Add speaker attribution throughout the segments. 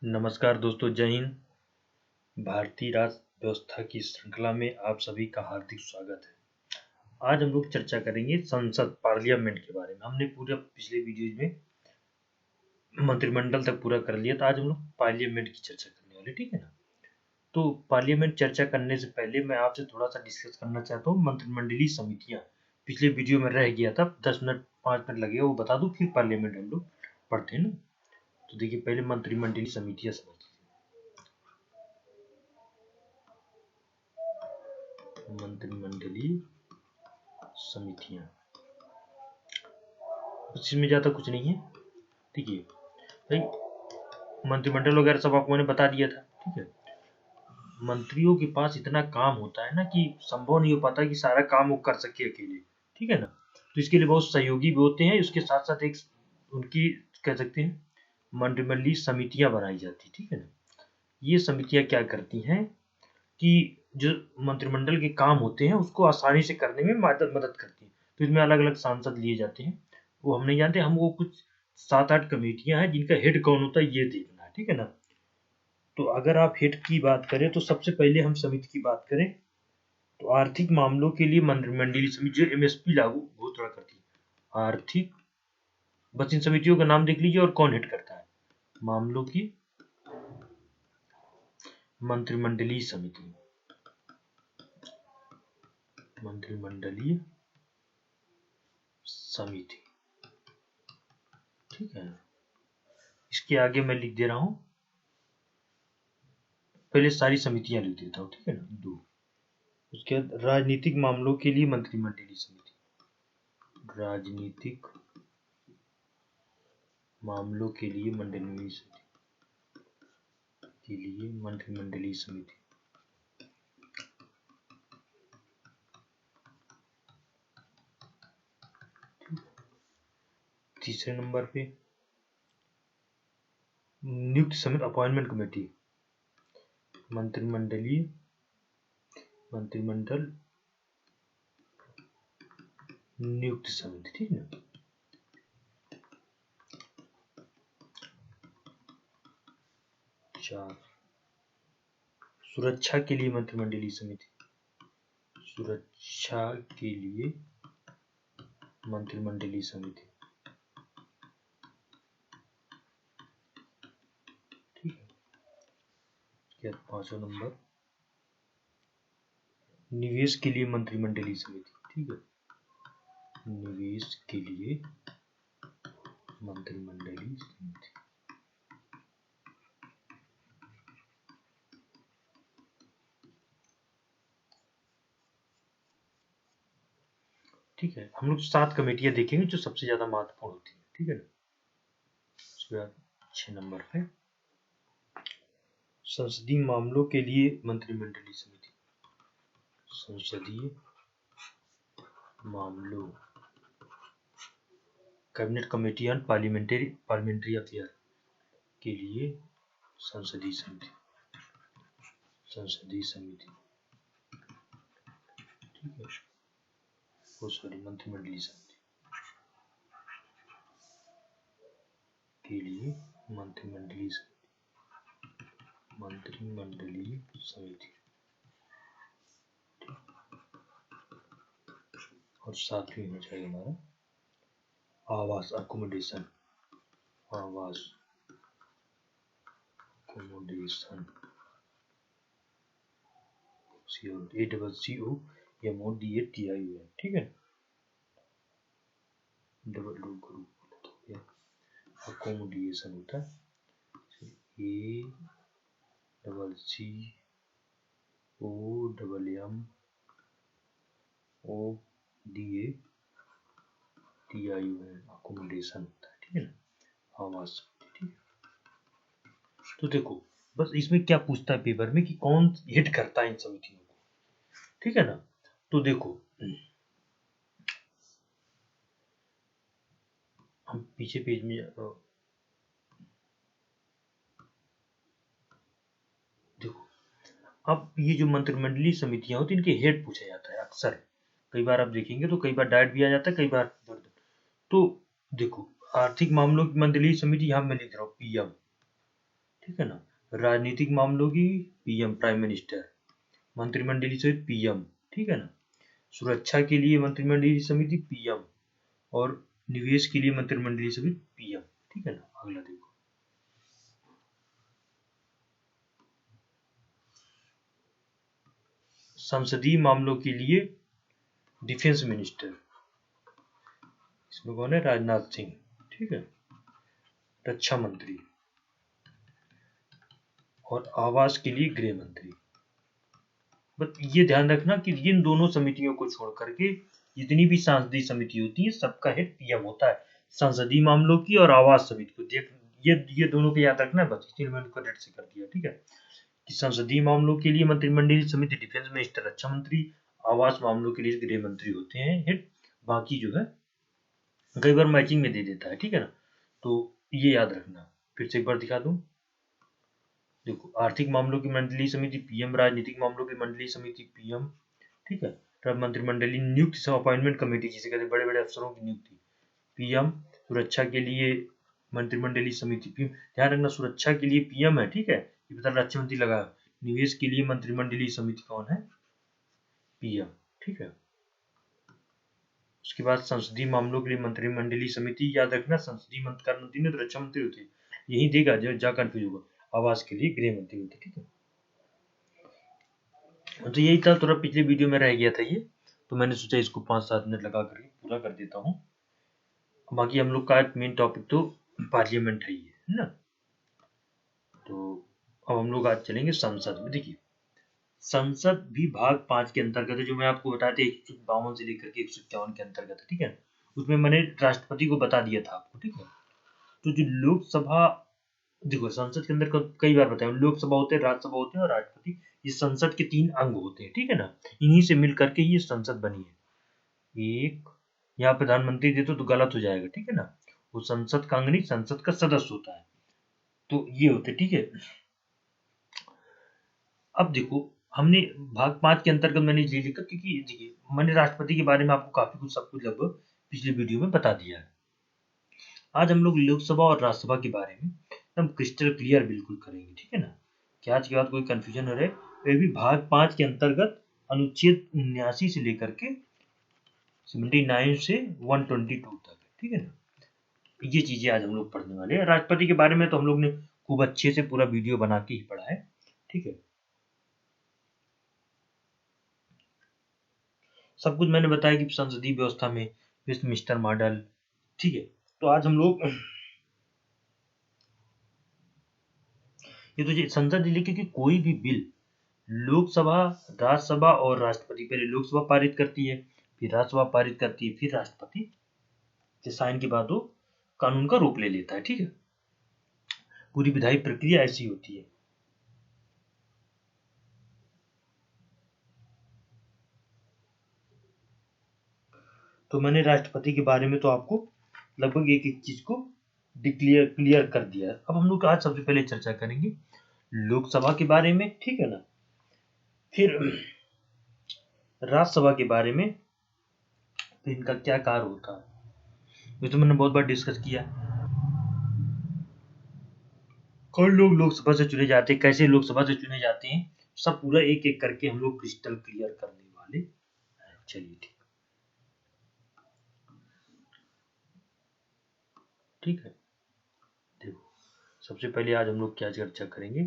Speaker 1: नमस्कार दोस्तों, जय हिंद। भारतीय राज्य व्यवस्था की श्रृंखला में आप सभी का हार्दिक स्वागत है। आज हम लोग चर्चा करेंगे संसद पार्लियामेंट के बारे में। हमने पूरे पिछले वीडियो में मंत्रिमंडल तक पूरा कर लिया था। आज हम लोग पार्लियामेंट की चर्चा करने वाले, ठीक है ना। तो पार्लियामेंट चर्चा करने से पहले मैं आपसे थोड़ा सा डिस्कस करना चाहता हूँ मंत्रिमंडलीय समितियां। पिछले वीडियो में रह गया था, 10 मिनट 5 मिनट लगेगा वो बता दूं, फिर पार्लियामेंट हम लोग पढ़ते हैं ना। तो देखिए, पहले मंत्रिमंडलीय समितियां समझ मंत्रिमंडलीय समितियां, इसमें ज्यादा कुछ नहीं है। ठीक है भाई, मंत्रिमंडल वगैरह सब आपको मैंने बता दिया था। ठीक है, मंत्रियों के पास इतना काम होता है ना कि संभव नहीं हो पाता कि सारा काम वो कर सके अकेले। ठीक है ना, तो इसके लिए बहुत सहयोगी भी होते हैं। उसके साथ साथ एक उनकी कह सकते हैं मंत्रिमंडलीय समितियां बनाई जाती। ठीक है ना, ये समितियां क्या करती हैं कि जो मंत्रिमंडल के काम होते हैं उसको आसानी से करने में मदद करती हैं। तो इसमें अलग अलग सांसद लिए जाते हैं, वो हम नहीं जानते। हम वो कुछ 7-8 कमेटियां हैं जिनका हेड कौन होता है ये देखना है। ठीक है ना, तो अगर आप हेड की बात करें तो सबसे पहले हम समिति की बात करें तो आर्थिक मामलों के लिए मंत्रिमंडलीय समिति जो एमएसपी लागू घोषणा करती है। आर्थिक, बस इन समितियों का नाम देख लीजिए और कौन हेड करता है। मामलों की मंत्रिमंडलीय समिति, मंत्रिमंडलीय समिति। ठीक है, इसके आगे मैं लिख दे रहा हूं, पहले सारी समितियां लिख देता हूं। ठीक है ना, 2। उसके बाद राजनीतिक मामलों के लिए मंत्रिमंडलीय समिति, राजनीतिक मामलों के लिए मंत्रिमंडलीय समिति के लिए मंत्रिमंडलीय समिति। तीसरे नंबर पे नियुक्त समिति, अपॉइंटमेंट कमेटी, मंत्रिमंडल नियुक्त समिति। ठीक है ना, 4 सुरक्षा के लिए मंत्रिमंडलीय समिति, सुरक्षा के लिए मंत्रिमंडलीय समिति। ठीक है, क्या 5वां नंबर निवेश के लिए मंत्रिमंडलीय समिति। ठीक है, निवेश के लिए मंत्रिमंडलीय समिति। ठीक है, हम लोग 7 कमेटियां देखेंगे जो सबसे ज्यादा महत्वपूर्ण होती है। ठीक है ना, उसके बाद 6 नंबर पे संसदीय मामलों के लिए मंत्रिमंडलीय समिति, संसदीय मामलों, cabinet committee on parliamentary affair के लिए संसदीय समिति, संसदीय समिति। ठीक है, वो सॉरी मंत्रिमंडलीय समिति के लिए मंत्रिमंडलीय समिति। और 7वीं हो जाएगा हमारा आवास, अकोमोडेशन, आवास अकोमोडेशन, ACCOMODATION। ठीक है, डबल ग्रुप अकोमोडेशन होता है ACCOMODATION, अकोमोडेशन होता है। ठीक है ना, आवास। ठीक है, तो देखो बस इसमें क्या पूछता है पेपर में कि कौन हेड करता है इन समितियों को। ठीक है ना, तो देखो हम पीछे पेज में देखो, अब ये जो मंत्रिमंडलीय समितियां होती है इनके हेड पूछा जाता है अक्सर। कई बार आप देखेंगे तो कई बार डायरेक्ट भी आ जाता है, कई बार। तो देखो आर्थिक मामलों की मंडलीय समिति यहाँ मैं लिख रहा हूँ पीएम, ठीक है ना। राजनीतिक मामलों की पीएम प्राइम मिनिस्टर, मंत्रिमंडलीय समिति पीएम, ठीक है ना। सुरक्षा के लिए मंत्रिमंडलीय समिति पीएम और निवेश के लिए मंत्रिमंडलीय समिति पीएम, ठीक है ना। अगला देखो, संसदीय मामलों के लिए डिफेंस मिनिस्टर, इसमें कौन है, राजनाथ सिंह, ठीक है। रक्षा मंत्री और आवास के लिए गृह मंत्री। बस ये ध्यान रखना कि इन दोनों समितियों को छोड़ करके जितनी भी सांसदीय समिति होती है सबका हेड पीएम होता है, संसदीय मामलों की और आवास समिति को देख, ये दोनों को याद रखना है, बस इसलिए मैंने उनको रेड से कर दिया, ठीक है। कि संसदीय मामलों के लिए मंत्रिमंडलीय समिति डिफेंस मिनिस्टर, रक्षा मंत्री, आवास मामलों के लिए गृह मंत्री होते हैं हेड। बाकी जो है कई बार मैचिंग में दे देता है, ठीक है ना। तो ये याद रखना, फिर से एक बार दिखा दूं, देखो आर्थिक मामलों की मंडलीय समिति पीएम, राजनीतिक मामलों की मंडलीय समिति पीएम, ठीक है। तब मंत्रिमंडलीय नियुक्ति सब अपॉइंटमेंट कमेटी जिसे कहते हैं बड़े बड़े अफसरों की नियुक्ति पीएम, सुरक्षा के लिए मंत्रिमंडलीय समिति पीएम, ध्यान रखना सुरक्षा के लिए पीएम है, ठीक है, ये बता रक्षा मंत्री लगा। निवेश के लिए मंत्रिमंडलीय समिति कौन है, पीएम, ठीक है। उसके बाद संसदीय मामलों के लिए मंत्रिमंडलीय समिति, याद रखना संसदीय मंत्री ने तो रक्षा मंत्री होते हैं, यही देगा जो जा कंफ्यूज होगा, आवास के लिए गृह मंत्री होते, ठीक है। तो यही था, थोड़ा पिछले वीडियो में रह गया था ये, तो मैंने सोचा इसको 5-7 मिनट लगा करके पूरा कर देता हूँ। बाकी हम लोग का मेन टॉपिक तो पार्लियामेंट है ये, है ना। तो अब हम लोग आज चलेंगे संसद में। देखिए संसद भी भाग 5 के अंतर्गत है, जो मैं आपको बताया था 152 से लेकर के 151 के अंतर्गत है, ठीक है। उसमें मैंने राष्ट्रपति को बता दिया था आपको, ठीक है। तो जो लोकसभा, देखो संसद के अंदर कई बार बताया, लोकसभा होते हैं, राज्यसभा होते हैं और राष्ट्रपति, ये संसद के 3 अंग होते हैं, ठीक है ना। इन्हीं से मिल करके ये संसद बनी है। एक यहाँ प्रधानमंत्री देते तो गलत हो जाएगा, ठीक है ना, वो संसद का अंग नहीं, संसद का सदस्य होता है। तो ये होते, ठीक है। अब देखो हमने भाग 5 के अंतर्गत मैंने ये लिखा क्योंकि देखिए मैंने राष्ट्रपति के बारे में आपको काफी कुछ सब कुछ लगभग पिछले वीडियो में बता दिया है। आज हम लोग लोकसभा और राज्यसभा के बारे में एकदम क्रिस्टल क्लियर बिल्कुल करेंगे, ठीक है ना, कि आज के बाद कोई कंफ्यूजन न रहे। वे भी भाग 5 के अंतर्गत अनुच्छेद 79 से लेकर के 79 से 122 तक, ठीक है ना। ये चीजें आज हम लोग पढ़ने वाले हैं। राष्ट्रपति के बारे में तो हम लोग ने खूब अच्छे से पूरा वीडियो बना के ही पढ़ा है, ठीक है। सब कुछ मैंने बताया कि संसदीय व्यवस्था में वेस्टमिंस्टर मॉडल, ठीक है। तो आज हम लोग ये तो संसद लिखे कि कोई भी बिल लोकसभा, राज्यसभा और राष्ट्रपति, पहले लोकसभा पारित करती है, फिर राज्यसभा पारित करती है, फिर राष्ट्रपति के साइन के बाद वो कानून का रूप ले लेता है, ठीक है। पूरी विधायी प्रक्रिया ऐसी होती है। तो मैंने राष्ट्रपति के बारे में तो आपको लगभग एक एक चीज को क्लियर कर दिया है। अब हम लोग आज सबसे पहले चर्चा करेंगे लोकसभा के बारे में, ठीक है ना, फिर राज्यसभा के बारे में, तो इनका क्या कार्य होता है ये तो मैंने बहुत बार डिस्कस किया। कौन लोग लोकसभा से चुने जाते हैं, कैसे लोकसभा से चुने जाते हैं, सब पूरा एक एक करके हम लोग क्रिस्टल क्लियर करने वाले हैं। चलिए ठीक है। देखो सबसे पहले आज हम लोग क्या चर्चा करेंगे,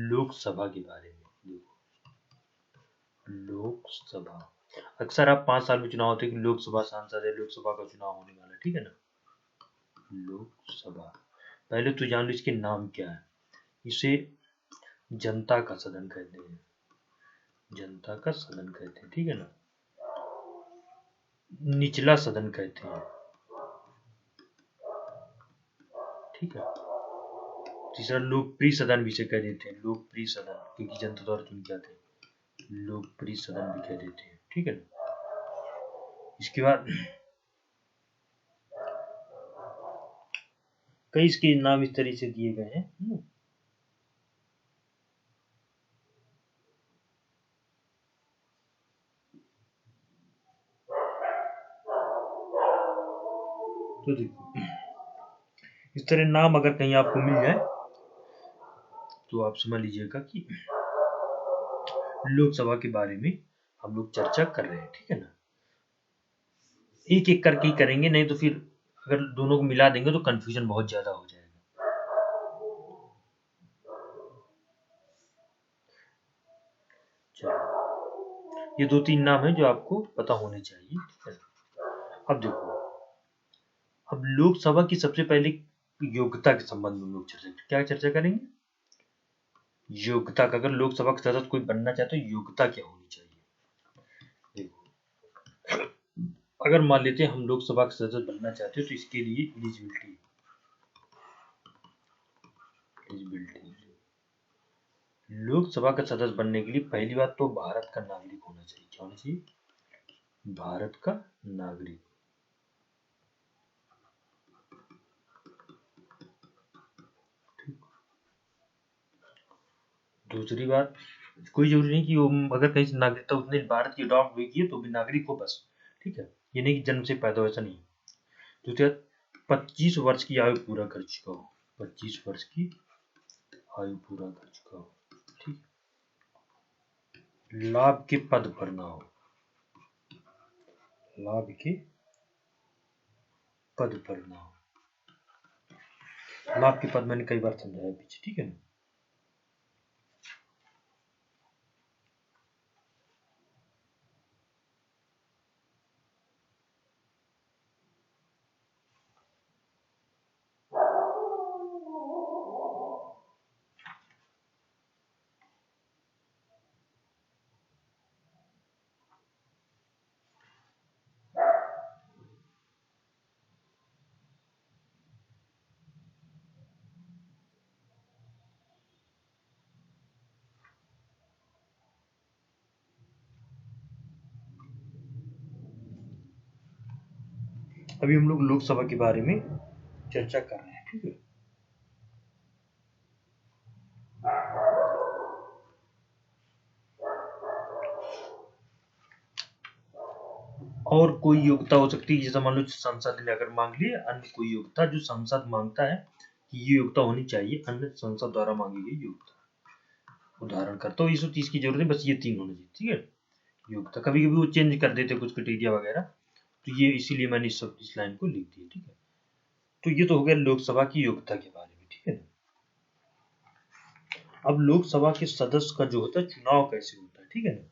Speaker 1: लोकसभा के बारे में। देखो लोकसभा, अक्सर आप 5 साल में चुनाव होते हैं कि लोकसभा सांसद है, लोकसभा का चुनाव होने वाला है, ठीक है ना। लोकसभा, पहले तो जान लो इसके नाम क्या है। इसे जनता का सदन कहते हैं, जनता का सदन कहते हैं, ठीक है ना। निचला सदन कहते हैं, ठीक है। तीसरा लोकप्रिय सदन भी इसे कह देते हैं, लोकप्रिय सदन, क्योंकि जनता द्वारा चुन के आते हैं, लोकप्रिय सदन भी कह देते हैं, ठीक है ना। इसके बाद कई इसके नाम इस तरह से दिए गए हैं। तो देखो इस तरह नाम अगर कहीं आपको मिल जाए तो आप समझ लीजिएगा कि लोकसभा के बारे में हम लोग चर्चा कर रहे हैं, ठीक है ना। एक एक करके ही करेंगे, नहीं तो फिर अगर दोनों को मिला देंगे तो कंफ्यूजन बहुत ज्यादा हो जाएगा। चलो, ये 2-3 नाम है जो आपको पता होने चाहिए, ठीक है। अब देखो, अब लोकसभा की सबसे पहले योग्यता के संबंध में हम लोग क्या चर्चा करेंगे? योग्यता का। अगर लोकसभा का सदस्य कोई बनना चाहते तो योग्यता क्या होनी चाहिए? देखो, अगर मान लेते हैं हम लोकसभा का सदस्य बनना चाहते हैं तो इसके लिए एलिजिबिलिटी लोकसभा का सदस्य बनने के लिए पहली बात तो भारत का नागरिक होना चाहिए। क्या होना चाहिए? भारत का नागरिक। दूसरी बात, कोई जरूरी नहीं कि वो अगर कहीं से नागरिकता उसने भारत की अडॉप्ट हुई की है तो भी नागरिक हो बस, ठीक है। ये नहीं कि जन्म से पैदा हो, ऐसा नहीं। दूसरी बात, 25 वर्ष की आयु पूरा कर चुका हो। 25 वर्ष की आयु पूरा कर चुका हो, ठीक। लाभ के पद पर ना हो। लाभ के पद पर ना हो। लाभ के पद मैंने कई बार समझाया पीछे, ठीक है ना। अभी हम लोग लोकसभा के बारे में चर्चा कर रहे हैं, ठीक है। और कोई योग्यता हो सकती है, जैसे मान लो संसद ने अगर मांग ली, अन्य कोई योग्यता जो संसद मांगता है कि ये योग्यता होनी चाहिए, अन्य संसद द्वारा मांगी गई योग्यता। उदाहरण करता हूँ, 130 की जरूरत है, बस ये 3 होने चाहिए, ठीक है। योग्यता कभी कभी वो चेंज कर देते कुछ क्राइटेरिया वगैरह, तो ये इसीलिए मैंने इस लाइन को लिख दिया, ठीक है। तो ये तो हो गया लोकसभा की योग्यता के बारे में, ठीक है ना। अब लोकसभा के सदस्य का जो होता है चुनाव कैसे होता है, ठीक है ना।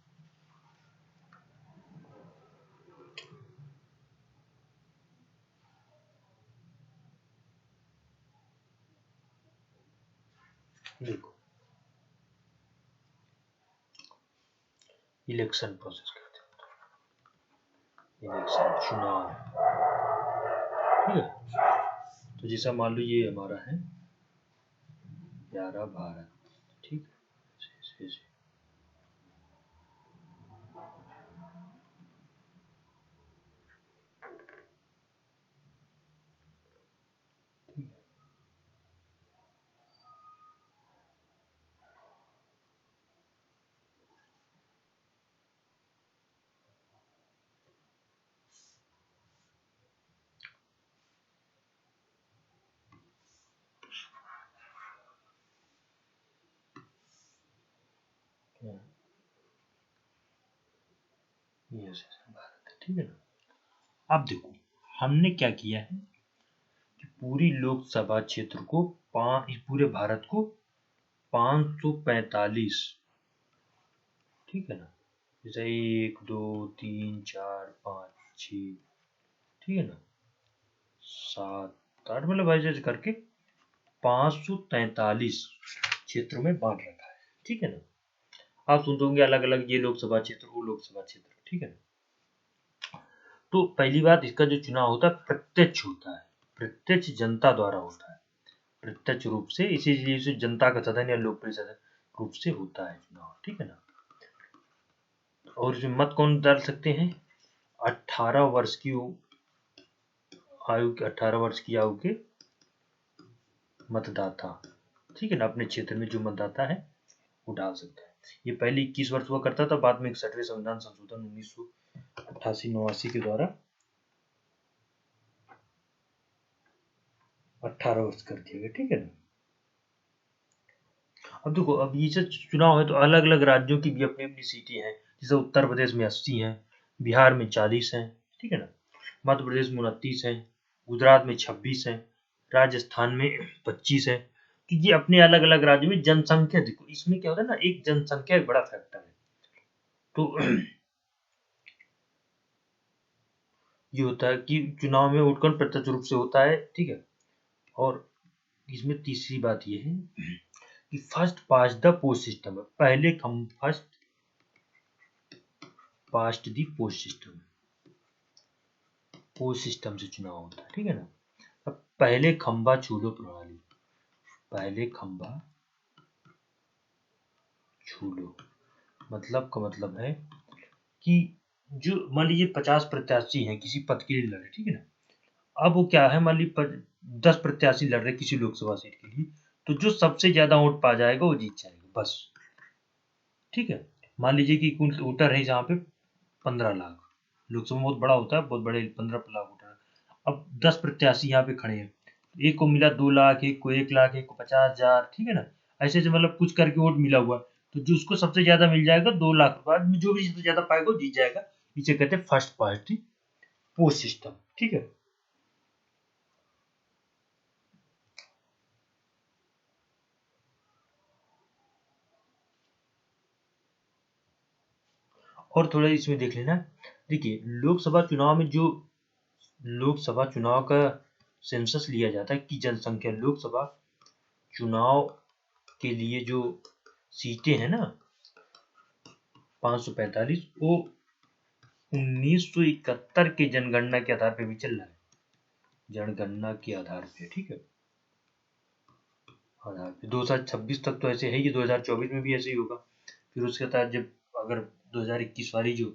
Speaker 1: देखो, इलेक्शन प्रोसेस करते हैं, इलेक्शन चुनाव, ठीक है। तो जैसा मान लो ये हमारा है प्यारा भारत, ठीक है। भारत है, ठीक है ना। अब देखो, हमने क्या किया है कि पूरी लोकसभा क्षेत्र को पूरे भारत को 545, ठीक है ना। जैसे 1 2 3 4 5 6, ठीक है ना, 7 8, मतलब ऐसे करके 543 क्षेत्रों में बांट रखा है, ठीक है ना। आप सुनते होंगे अलग अलग ये लोकसभा क्षेत्र, वो लोकसभा क्षेत्र, ठीक है ना। तो पहली बात, इसका जो चुनाव होता है प्रत्यक्ष होता है, प्रत्यक्ष जनता द्वारा होता है, प्रत्यक्ष रूप से, इसीलिए इसे जनता का सदन या लोकप्रिय रूप से होता है चुनाव, ठीक है ना। और इसमें मत कौन डाल सकते हैं? 18 वर्ष की आयु के 18 वर्ष की आयु के मतदाता, ठीक है ना। अपने क्षेत्र में जो मतदाता है वो डाल सकता है। ये पहले 21 वर्ष हुआ करता था, बाद में 61वें संविधान संशोधन 1988-89 के द्वारा 18 वर्ष कर दिया गया, ठीक है ना। अब देखो, अब ये जो चुनाव है तो अलग अलग राज्यों की भी अपनी अपनी सीटें हैं। जैसे उत्तर प्रदेश में 80 हैं, बिहार में 40 हैं, ठीक है ना, मध्य प्रदेश में 29 है, गुजरात में 26 है, राजस्थान में 25 है। कि ये अपने अलग अलग राज्यों में जनसंख्या, देखो इसमें क्या होता है ना, एक जनसंख्या एक बड़ा फैक्टर है। तो ये होता है कि चुनाव में वोट कौन प्रत्यक्ष रूप से होता है, ठीक है। और इसमें तीसरी बात ये है कि first past the post system है, पहले come first past the post system, post system से चुनाव होता है, ठीक है ना। अब पहले खंबा छू लो प्रणाली, पहले खंबा छू लो मतलब का मतलब है कि जो मान लीजिए 50 प्रत्याशी हैं किसी पद के लिए लड़े, ठीक है ना। अब वो क्या है, मान लीजिए 10 प्रत्याशी लड़ रहे किसी लोकसभा सीट के लिए, तो जो सबसे ज्यादा वोट पा जाएगा वो जीत जाएगा बस, ठीक है। मान लीजिए कि कुल वोटर है जहाँ पे 15 लाख, लोकसभा बहुत बड़ा होता है, बहुत बड़े 15 लाख वोटर है। अब 10 प्रत्याशी यहाँ पे खड़े हैं, एक को मिला 2 लाख, एक को 1 लाख, एक को 50,000, ठीक है ना। ऐसे ऐसे मतलब कुछ करके वोट मिला हुआ, तो जो उसको सबसे ज्यादा मिल जाएगा 2 लाख बाद में, जो भी सबसे ज्यादा पाएगा वो जीत जाएगा। इसे कहते हैं फर्स्ट पार्टी पोस्ट सिस्टम, ठीक है। और थोड़ा इसमें देख लेना, देखिए लोकसभा चुनाव में जो लोकसभा चुनाव का सेंसस लिया जाता है कि जनसंख्या, लोकसभा चुनाव के लिए जो सीटें हैं ना 545, वो 1971 के जनगणना के आधार पे भी चल रहा है, जनगणना के आधार पे, ठीक है, आधार पे 2026 तक तो ऐसे है ही, 2024 में भी ऐसे ही होगा। फिर उसके तहत जब अगर 2021 वाली जो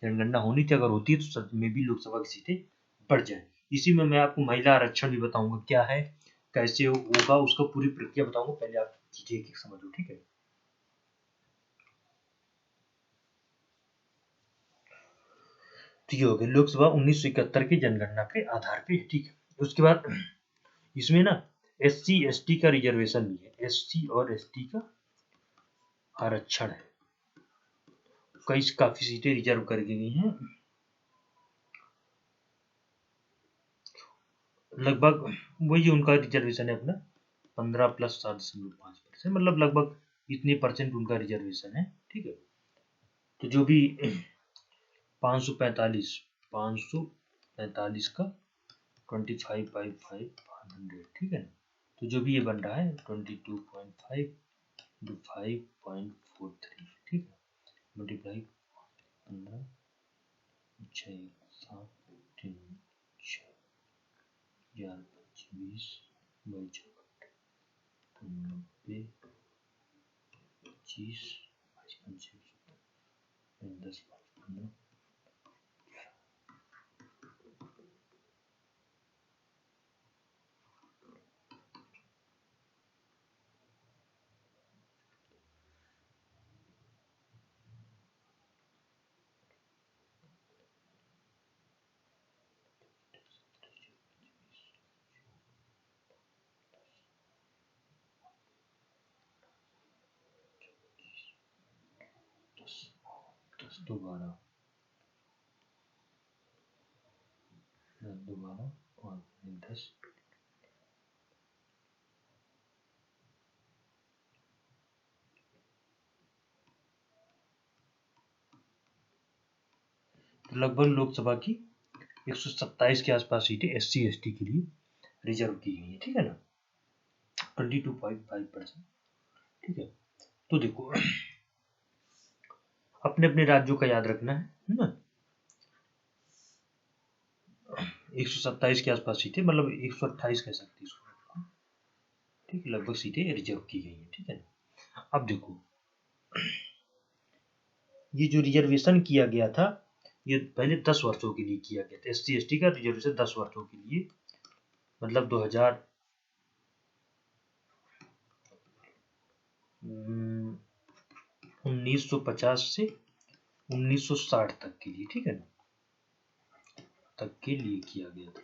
Speaker 1: जनगणना होनी थी अगर होती है तो सद में भी लोकसभा की सीटें बढ़ जाए। इसी में मैं आपको महिला आरक्षण भी बताऊंगा क्या है, कैसे होगा, उसका पूरी प्रक्रिया बताऊंगा, पहले आप चीजें एक एक समझो, ठीक है। तो ये हो गया लोकसभा 1971 की जनगणना के आधार पे, ठीक है। उसके बाद इसमें ना SC ST का रिजर्वेशन भी है, SC और ST का आरक्षण है, कई काफी सीटें रिजर्व कर गई हैं, लगभग वही उनका रिजर्वेशन है अपना 15 प्लस 7.5%, मतलब लगभग इतने परसेंट उनका रिजर्वेशन है, ठीक है। तो जो भी 545 का 25/500, ठीक है। तो जो भी ये बन रहा है 22.5 into 5.43, ठीक है, मल्टीप्लाई 15 6 7 3 6 11 25 22 90 25 10 15 10 2 12 और 10, तो लगभग लोकसभा की 127 के आसपास सीटें SC ST के लिए रिजर्व की गई है, ठीक है ना, 22.5%, ठीक है। तो देखो अपने अपने राज्यों का याद रखना है ना, 127 के आसपास सीटें, मतलब 128 कह सकते हैं इसको, ठीक है, लगभग सीटें रिजर्व की गई है, ठीक है। अब देखो ये जो रिजर्वेशन किया गया था ये पहले 10 वर्षों के लिए किया गया था, SC ST का रिजर्वेशन 10 वर्षों के लिए, मतलब 1950 से 1960 तक के लिए, ठीक है ना, तक के लिए किया गया था।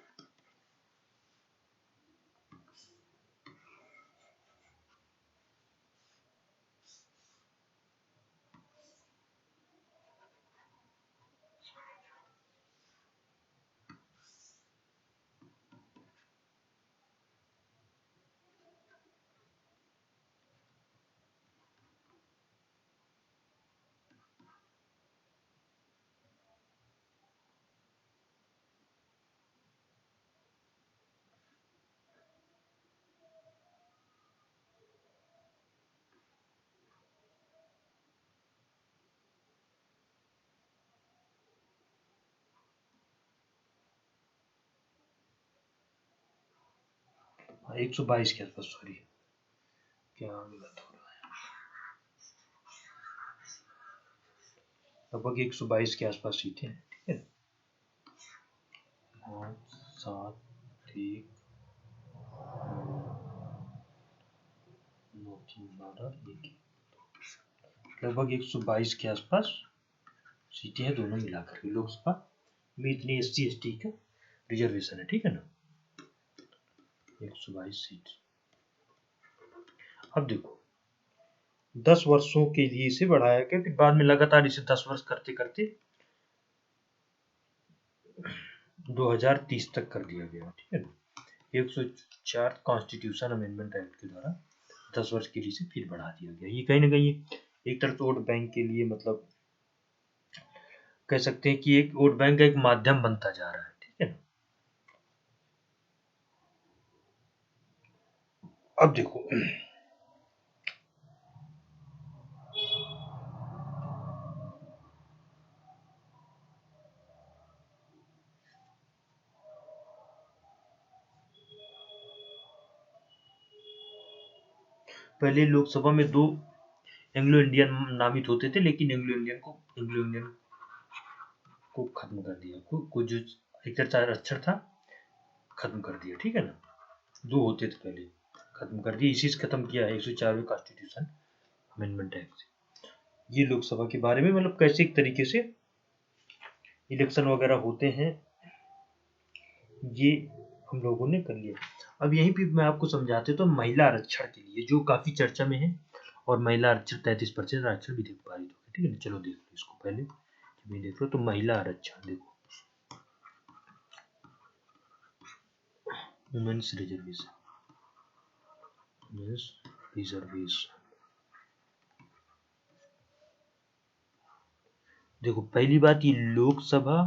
Speaker 1: 122 के आसपास, सॉरी क्या गलत हो रहा है, लगभग 122 के आसपास सीटें हैं, ठीक है। 5 7 1 9 3 12 1, लगभग 122 के आसपास सीटें हैं दोनों मिलाकर के। लोकसभा में इतनी SC/ST का रिजर्वेशन है, ठीक है ना, 122 सीट। अब देखो 10 वर्षों के लिए इसे बढ़ाया गया, फिर बाद में लगातार इसे 10 वर्ष करते करते 2030 तक कर दिया गया, ठीक है ना। 104 कॉन्स्टिट्यूशन अमेंडमेंट एक्ट के द्वारा 10 वर्ष के लिए इसे फिर बढ़ा दिया गया। ये कहीं ना कहीं एक तरफ वोट बैंक के लिए, मतलब कह सकते हैं कि एक वोट बैंक का एक माध्यम बनता जा रहा है, ठीक है ना। अब देखो पहले लोकसभा में 2 एंग्लो इंडियन नामित होते थे, लेकिन एंग्लो इंडियन को खत्म कर दिया, को जो एक अक्षर था खत्म कर दिया, ठीक है ना। 2 होते थे पहले, खत्म कर दिया, इसी से खत्म किया है 104वें कॉन्स्टिट्यूशन अमेंडमेंट एक्ट से। ये लोकसभा के बारे में, मतलब कैसे एक तरीके से इलेक्शन वगैरह होते हैं, ये हम लोगों ने कर लिया। अब यहीं पे मैं आपको समझाते तो महिला आरक्षण के लिए जो काफी चर्चा में है, और महिला आरक्षण 33% आरक्षण भी देख पारित हो गया, ठीक है ना। चलो देख लो इसको पहले, जब ये देख लो तो महिला आरक्षण देखो, वुमेन्स रिजर्वेशन, वुमेन्स रिजर्वेशन। देखो पहली बात ये लोकसभा,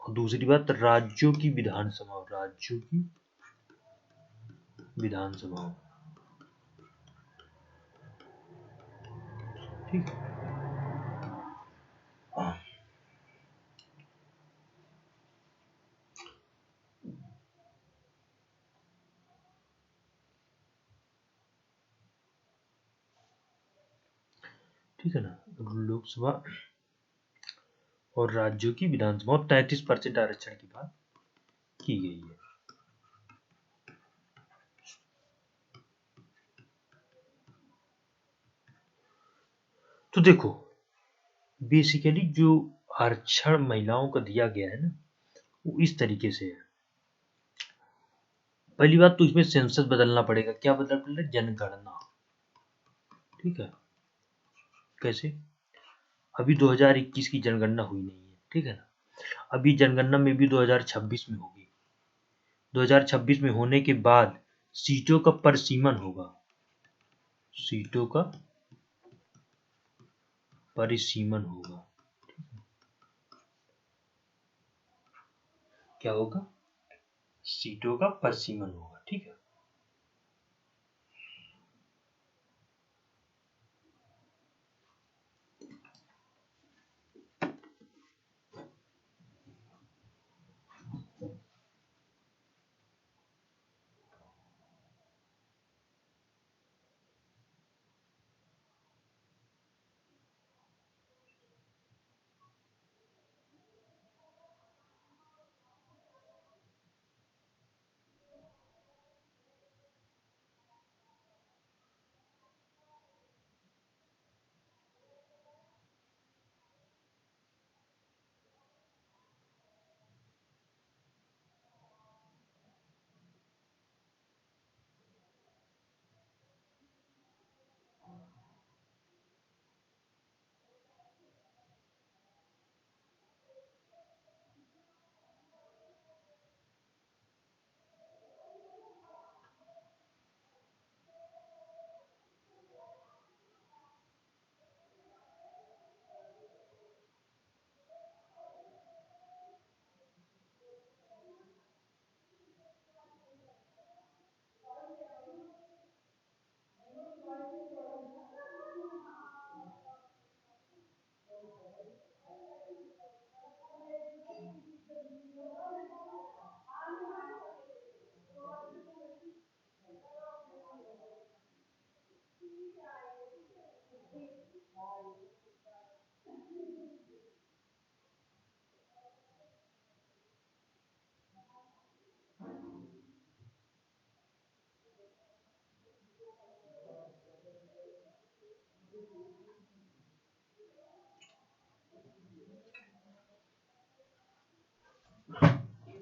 Speaker 1: और दूसरी बात राज्यों की विधानसभा, राज्यों की विधानसभाओं, ठीक है। ठीक है ना, लोकसभा और राज्यों की विधानसभा 33% आरक्षण की बात की गई है। तो देखो बेसिकली जो आरक्षण महिलाओं को दिया गया है ना, वो इस तरीके से है। पहली बात तो इसमें सेंसस बदलना पड़ेगा। क्या बदलना पड़ेगा? जनगणना, ठीक है। कैसे? अभी 2021 की जनगणना हुई नहीं है, ठीक है ना। अभी जनगणना में भी 2026 में होगी। 2026 में होने के बाद सीटों का परिसीमन होगा, सीटों का परिसीमन होगा। क्या होगा? सीटों का परिसीमन होगा, ठीक है।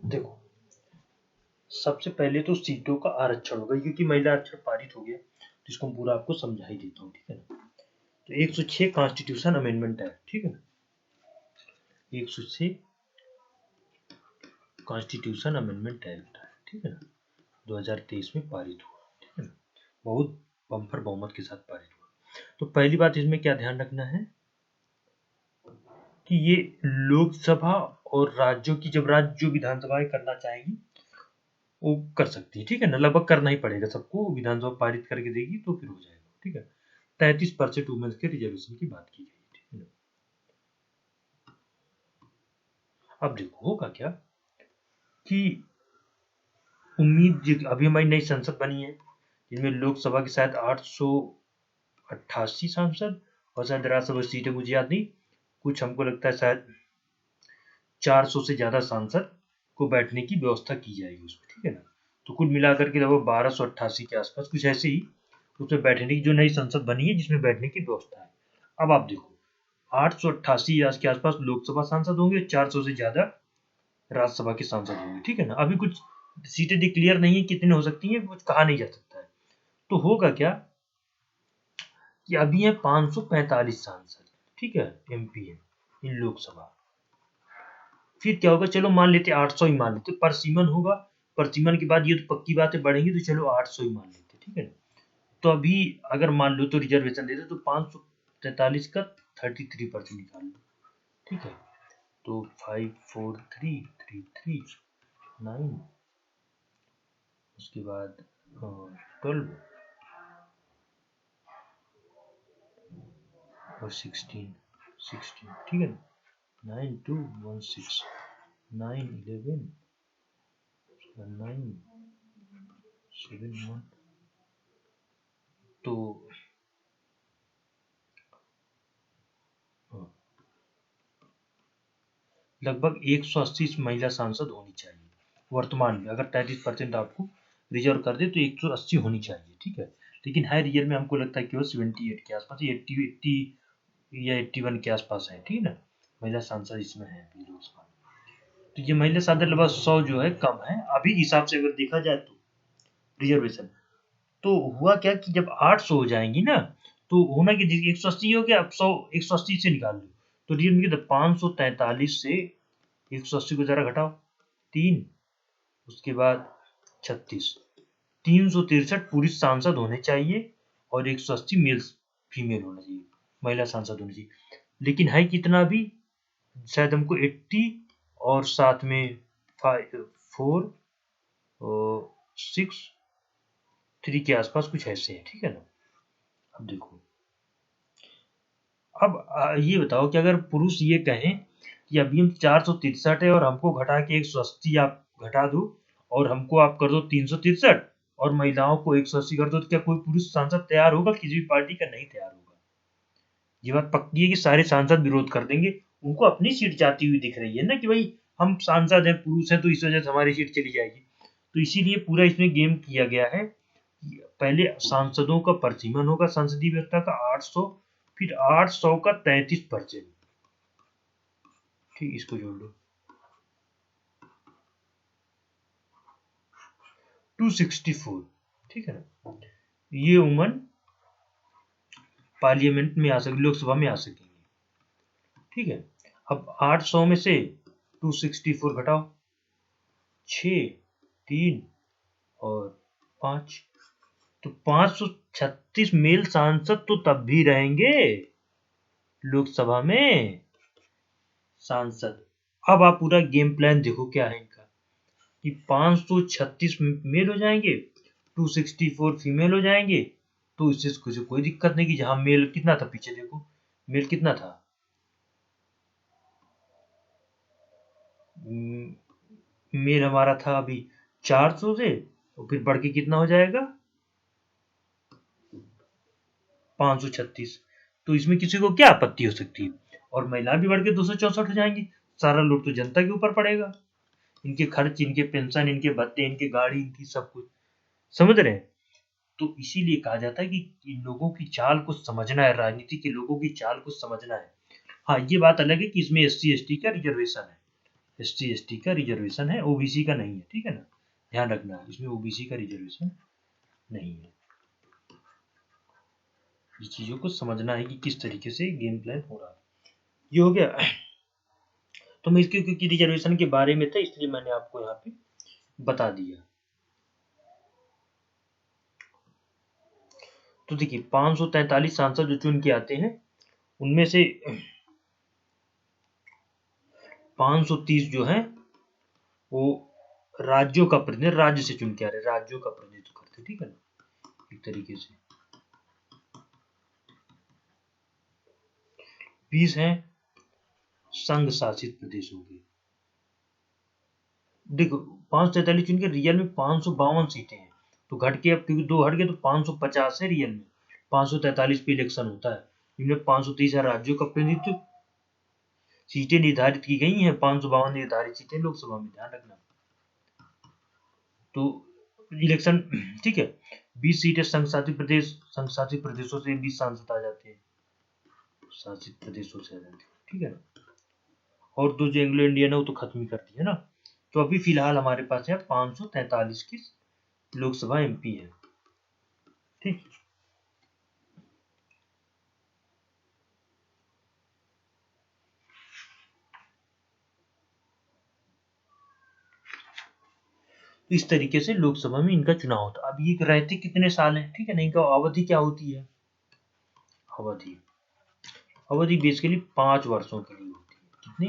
Speaker 1: देखो, सबसे पहले तो सीटों का आरक्षण होगा, क्योंकि महिला आरक्षण पारित हो गया, तो इसको पूरा आपको समझा ही देता हूँ, ठीक है ना। तो 106 कॉन्स्टिट्यूशन अमेंडमेंट है, ठीक है। 106 कॉन्स्टिट्यूशन अमेंडमेंट एक्ट है, ठीक है ना, 2023 में पारित हुआ, ठीक है ना, बहुत बम्पर बहुमत के साथ पारित हुआ। तो पहली बात इसमें क्या ध्यान रखना है कि ये लोकसभा और राज्यों की, जब राज्य जो विधानसभाएं करना चाहेंगी वो कर सकती है, ठीक है ना, लगभग करना ही पड़ेगा सबको, विधानसभा पारित करके देगी तो फिर हो जाएगा, ठीक है। 33% वुमेन्स के रिजर्वेशन की बात की गई, ठीक है ना। अब देखो होगा क्या कि उम्मीद, अभी हमारी नई संसद बनी है, जिनमें लोकसभा के शायद 888 सांसद और शायद राज्यसभा सीटें मुझे याद नहीं, कुछ हमको लगता है शायद 400 से ज्यादा सांसद को बैठने की व्यवस्था की जाएगी उसमें, ठीक है ना। तो कुल मिलाकर के लगभग 1288 के आसपास कुछ ऐसे ही उसमें बैठने की जो नई संसद बनी है जिसमें बैठने की व्यवस्था है। अब आप देखो 888 के आसपास लोकसभा सांसद होंगे, 400 से ज्यादा राज्यसभा के सांसद होंगे, ठीक है ना। अभी कुछ सीटें डिक्लेयर नहीं है कितने हो सकती हैं, कुछ कहा नहीं जा सकता है। तो होगा क्या कि अभी है 545 सांसद, ठीक है, एमपी है इन लोकसभा। फिर क्या होगा, चलो मान लेते 800 ही मान लेते, परसीमन होगा, परसीमन के बाद ये तो पक्की बात है बढ़ेंगी, तो चलो 800 ही मान लेते, ठीक है ना। तो अभी अगर मान लो तो रिजर्वेशन देते तो 543 का 33% निकाल लो, ठीक है। तो 54333 9, उसके बाद 12 और 16, ठीक है ना। 9216 911 971, तो लगभग 180 महिला सांसद होनी चाहिए वर्तमान में, अगर 33% आपको रिजर्व कर दे तो 180 होनी चाहिए, ठीक है। लेकिन हाई रिजर्व में हमको लगता है केवल 78 के आसपास, 80 या 81 के आसपास है, ठीक है ना, महिला सांसद इसमें है अभी लोकसभा में। तो ये महिला सांसद लगभग 100 जो है कम है अभी हिसाब से, अगर देखा जाए तो रिजर्वेशन। तो हुआ क्या कि जब 800 हो जाएंगी ना, तो होना कि 180 हो गया, अब 100 180 से निकाल लो, तो रिजर्व में 543 से 180 को जरा घटाओ 3, उसके बाद 36, 363 पुरुष सांसद होने चाहिए और 180 मेल फीमेल होना चाहिए, महिला सांसद होनी चाहिए। लेकिन है कितना अभी, शायद हमको 80 और साथ में 5 4 और 6 3 के आसपास कुछ ऐसे है, ठीक है ना। अब देखो, अब ये बताओ कि अगर पुरुष ये कहें कि अभी हम 463 है और हमको घटा के 180 आप घटा दो और हमको आप कर दो 363 और महिलाओं को 180 कर दो, तो क्या कोई पुरुष सांसद तैयार होगा? किसी भी पार्टी का नहीं तैयार होगा। ये बात पक्की है कि सारे सांसद विरोध कर देंगे, उनको अपनी सीट जाती हुई दिख रही है ना कि भाई हम सांसद हैं, पुरुष हैं, तो इस वजह से हमारी सीट चली जाएगी। तो इसीलिए पूरा इसमें गेम किया गया है। पहले सांसदों का परसीमन होगा संसदीय व्यवस्था का 800, फिर 800 का 33%, ठीक, इसको जोड़ लो 264, ठीक है ना। ये वुमन पार्लियामेंट में आ सकेगी, लोकसभा में आ सकेंगी, ठीक है। अब 800 में से 264 घटाओ, 6 3 और 5, तो 536 मेल सांसद तो तब भी रहेंगे लोकसभा में सांसद। अब आप पूरा गेम प्लान देखो क्या है इनका, कि 536 मेल हो जाएंगे, 264 फीमेल हो जाएंगे, तो इससे कोई दिक्कत नहीं। कि जहां मेल कितना था, पीछे देखो मेल कितना था, मेल हमारा था अभी 400 से, तो फिर बढ़ के कितना हो जाएगा 536। तो इसमें किसी को क्या आपत्ति हो सकती है? और महिला भी बढ़ के 264 हो जाएंगी, सारा लोड तो जनता के ऊपर पड़ेगा, इनके खर्च, इनके पेंशन, इनके भत्ते, इनके गाड़ी, इनकी सब कुछ, समझ रहे हैं। तो इसीलिए कहा जाता है कि इन लोगों की चाल को समझना है, राजनीति के लोगों की चाल को समझना है। हाँ, ये बात अलग है कि इसमें SC ST का रिजर्वेशन है, SC ST का रिजर्वेशन है, OBC का नहीं है, ठीक है ना, ध्यान रखना है, इसमें OBC का रिजर्वेशन नहीं है। ये चीजों को समझना है कि किस तरीके से गेम प्लान हो रहा है। ये हो गया। तो मैं इसके क्योंकि रिजर्वेशन के बारे में था इसलिए मैंने आपको यहाँ पे बता दिया। तो देखिए 543 सांसद जो चुन के आते हैं उनमें से 530 जो है वो राज्यों का प्रतिनिधित्व, राज्य से चुन के आ रहे, राज्यों का प्रतिनिधित्व करते, ठीक है ना, एक तरीके से। 20 हैं संघ शासित प्रदेशों के। देखो 543 चुन के रियल में 552 सीटें हैं, तो घट के अब क्योंकि 2 हट गए तो 550 है रियल में, 543 पे इलेक्शन होता है, इनमें 530 है राज्यों का प्रतिनिधित्व, सीटें निर्धारित की गई हैं, 552 निर्धारित सीटें लोकसभा में, ध्यान रखना। तो इलेक्शन, ठीक है, 20 सीटें संघ शासित प्रदेश, संघ शासित प्रदेशों से 20 सांसद आ जाते हैं, शासित प्रदेशों से आ जाते हैं, ठीक है ना। और तो जो एंग्लो इंडियन है वो तो खत्म ही कर दी है ना। तो अभी फिलहाल हमारे पास है 543 की लोकसभा MP है, ठीक। तो इस तरीके से लोकसभा में इनका चुनाव होता है। अब ये रहते कितने साल है, ठीक है ना, इनका अवधि क्या होती है, अवधि बेसिकली 5 वर्षों के लिए होती है, कितनी,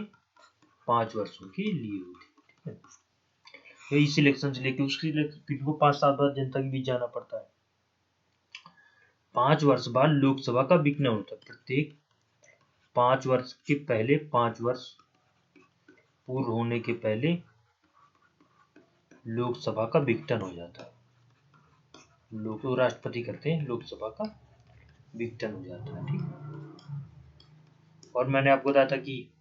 Speaker 1: 5 वर्षों के लिए होती है, ठीक है। इस इलेक्शन से लेके उसकी इनको 5 साल बाद जनता के बीच जाना पड़ता है। 5 वर्ष बाद लोकसभा का विघटन होता है, प्रत्येक 5 वर्ष के पहले, 5 वर्ष पूर्ण होने के पहले लोकसभा का विघटन हो जाता है। लोग तो राष्ट्रपति करते हैं, लोकसभा का विघटन हो जाता है, ठीक है। और मैंने आपको बताया था कि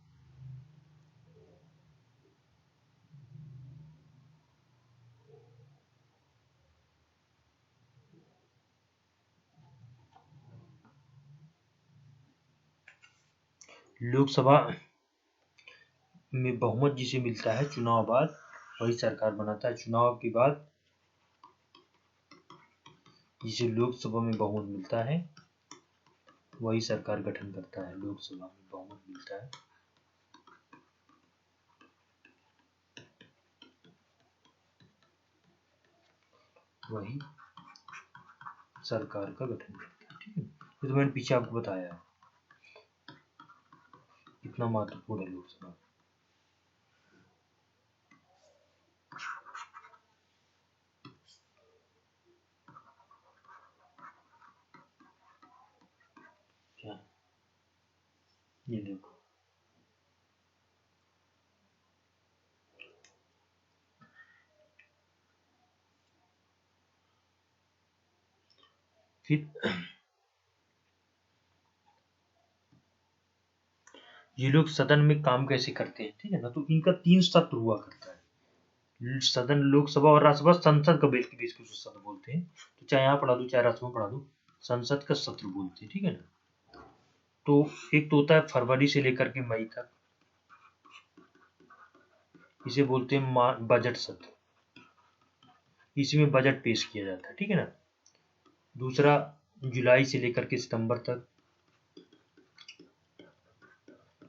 Speaker 1: लोकसभा में बहुमत जिसे मिलता है चुनाव बाद वही सरकार बनाता है, चुनाव के बाद जिसे लोकसभा में बहुमत मिलता है वही सरकार गठन करता है, लोकसभा में बहुमत मिलता है वही सरकार का गठन करता है, ठीक है। ये तो मैंने पीछे आपको बताया है कितना महत्वपूर्ण है लोकसभा। क्या, ये देखो फिर ये लोग सदन में काम कैसे करते हैं, ठीक है ना। तो इनका 3 सत्र हुआ करता है, सदन, लोकसभा और राज्यसभा, संसद का बेस के बीच को सत्र बोलते हैं। तो चाहे यहाँ पढ़ा दो चाहे राज्यसभा पढ़ा दो, संसद का सत्र बोलते हैं, ठीक है ना। तो एक तो होता है फरवरी से लेकर के मई तक, इसे बोलते हैं बजट सत्र, इसमें बजट पेश किया जाता है, ठीक है ना। दूसरा जुलाई से लेकर के सितंबर तक,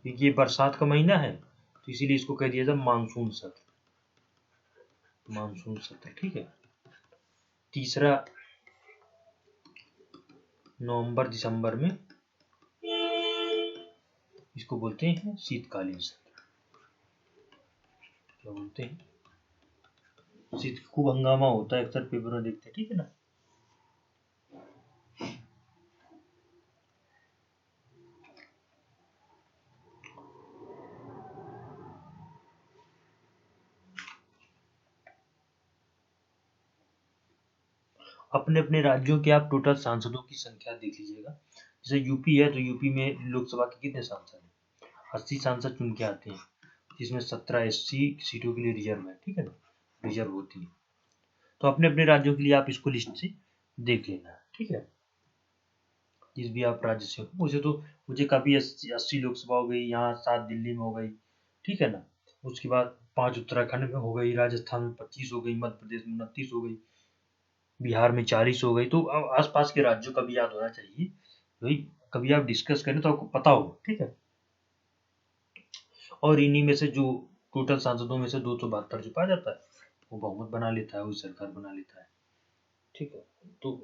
Speaker 1: ये बरसात का महीना है तो इसीलिए इसको कह दिया जाता मानसून सत्र, मानसून सत्र, ठीक है। तीसरा नवंबर दिसंबर में, इसको बोलते हैं शीतकालीन सत्र, क्या बोलते हैं, शीत, खूब हंगामा होता है, अक्सर पेपर में देखते हैं, ठीक है ना। अपने अपने राज्यों के आप टोटल सांसदों की संख्या देख लीजिएगा। जैसे यूपी है तो यूपी में लोकसभा के कितने सांसद हैं, 80 सांसद चुन के आते हैं, जिसमें 17 SC सीटों के लिए रिजर्व है, ठीक है ना, रिजर्व होती है। तो अपने अपने राज्यों के लिए आप इसको लिस्ट से देख लेना, ठीक है। जिस भी आप राज्य से हो, मुझे तो मुझे कभी 80 लोकसभा हो गई, यहाँ 7 दिल्ली में हो गई, ठीक है ना। उसके बाद 5 उत्तराखंड में हो गई, राजस्थान में 25 हो गई, मध्य प्रदेश में 29 हो गई, बिहार में 40 हो गई। तो अब आसपास के राज्यों का भी याद होना चाहिए भाई, कभी आप डिस्कस करें तो आपको पता हो, ठीक है। और इन्हीं में से जो टोटल सांसदों में से 272 जो पाया जाता है, वो बहुमत बना लेता है, वो सरकार बना लेता है, ठीक है। तो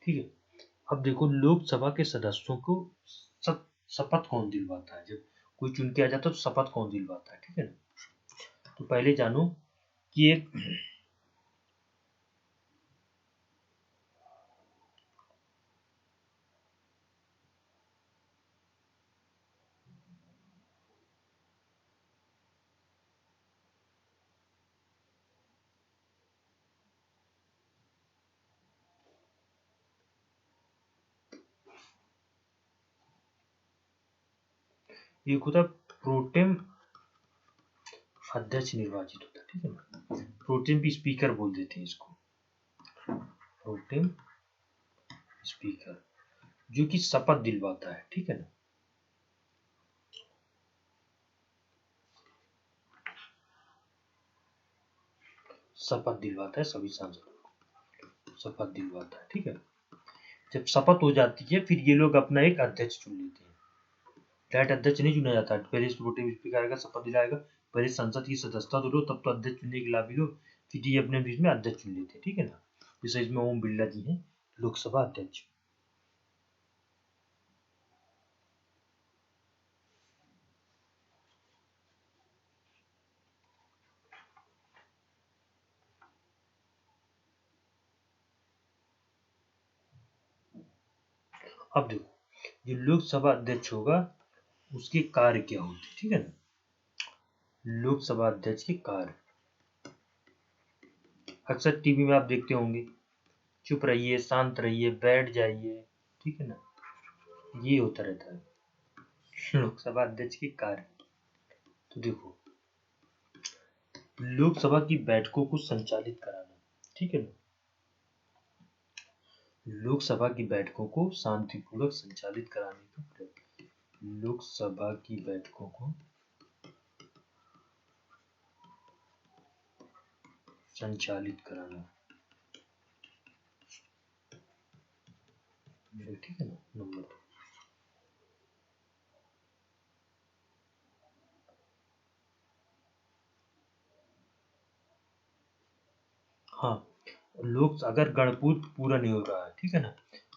Speaker 1: ठीक है, अब देखो लोकसभा के सदस्यों को शपथ कौन दिलवाता है, जब कोई चुन के आ जाता है तो शपथ कौन दिलवाता है, ठीक है ना। तो पहले जानो कि एक होता प्रोटेम अध्यक्ष निर्वाचित होता है, ठीक है ना। प्रोटेम भी स्पीकर बोल देते हैं इसको, प्रोटेम स्पीकर, जो कि शपथ दिलवाता है, ठीक है ना। शपथ दिलवाता है सभी सांसदों को, शपथ दिलवाता है, ठीक है। जब शपथ हो जाती है फिर ये लोग अपना एक अध्यक्ष चुन लेते हैं। डायरेक्ट अध्यक्ष नहीं चुना जाता, पहले प्रोटेम स्पीकर आएगा, शपथ दिलाएगा, पहले संसद की सदस्यता तो लो, तब तो अध्यक्ष चुनने के लाभ लो, फिर ये अपने बीच में अध्यक्ष चुन लेते हैं, ठीक है ना। जैसे इसमें ओम बिरला जी हैं लोकसभा अध्यक्ष। अब देखो जो लोकसभा अध्यक्ष होगा उसके कार्य क्या होते हैं, ठीक है ना। लोकसभा अध्यक्ष के कार्य अक्सर टीवी में आप देखते होंगे, चुप रहिए, शांत रहिए, बैठ जाइए, ठीक है ना, ये होता रहता है लोकसभा अध्यक्ष के कार्य। तो देखो लोकसभा की बैठकों को संचालित कराना, ठीक है ना, लोकसभा की बैठकों को शांतिपूर्वक संचालित कराने का प्रयत्न, लोकसभा की बैठकों को संचालित कराना, ठीक है ना, नंबर 2। हाँ, लोग अगर गणपूर पूरा नहीं हो रहा है, ठीक है ना,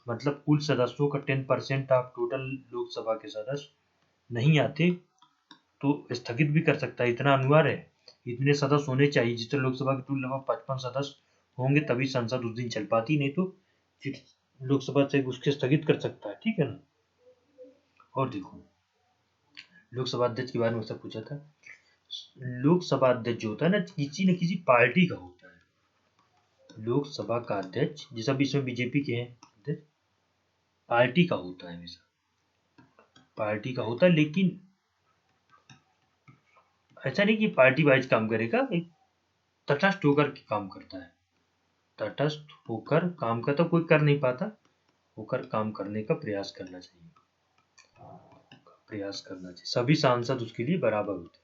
Speaker 1: मतलब कुल सदस्यों का 10% आप टोटल लोकसभा के सदस्य नहीं आते, तो स्थगित भी कर सकता है, इतना अनिवार्य है। इतने सदस्य होने चाहिए, जितने लोकसभा के टोटल लगभग 55 सदस्य होंगे तभी संसद उस दिन चल पाती, नहीं तो फिर लोकसभा से उसके स्थगित कर सकता है, ठीक है ना। और देखो लोकसभा अध्यक्ष के बारे में सब पूछा था, लोकसभा अध्यक्ष जो होता है ना, किसी न किसी पार्टी का होता है। लोकसभा का अध्यक्ष जैसा भी इसमें बीजेपी के हैं अध्यक्ष, पार्टी का होता है, हमेशा पार्टी का होता है, लेकिन ऐसा नहीं कि पार्टी वाइज काम करेगा, एक तटस्थ होकर के काम करता है, तटस्थ होकर काम करता, कोई कर नहीं पाता, होकर काम करने का प्रयास करना चाहिए, प्रयास करना चाहिए, सभी सांसद उसके लिए बराबर होते हैं।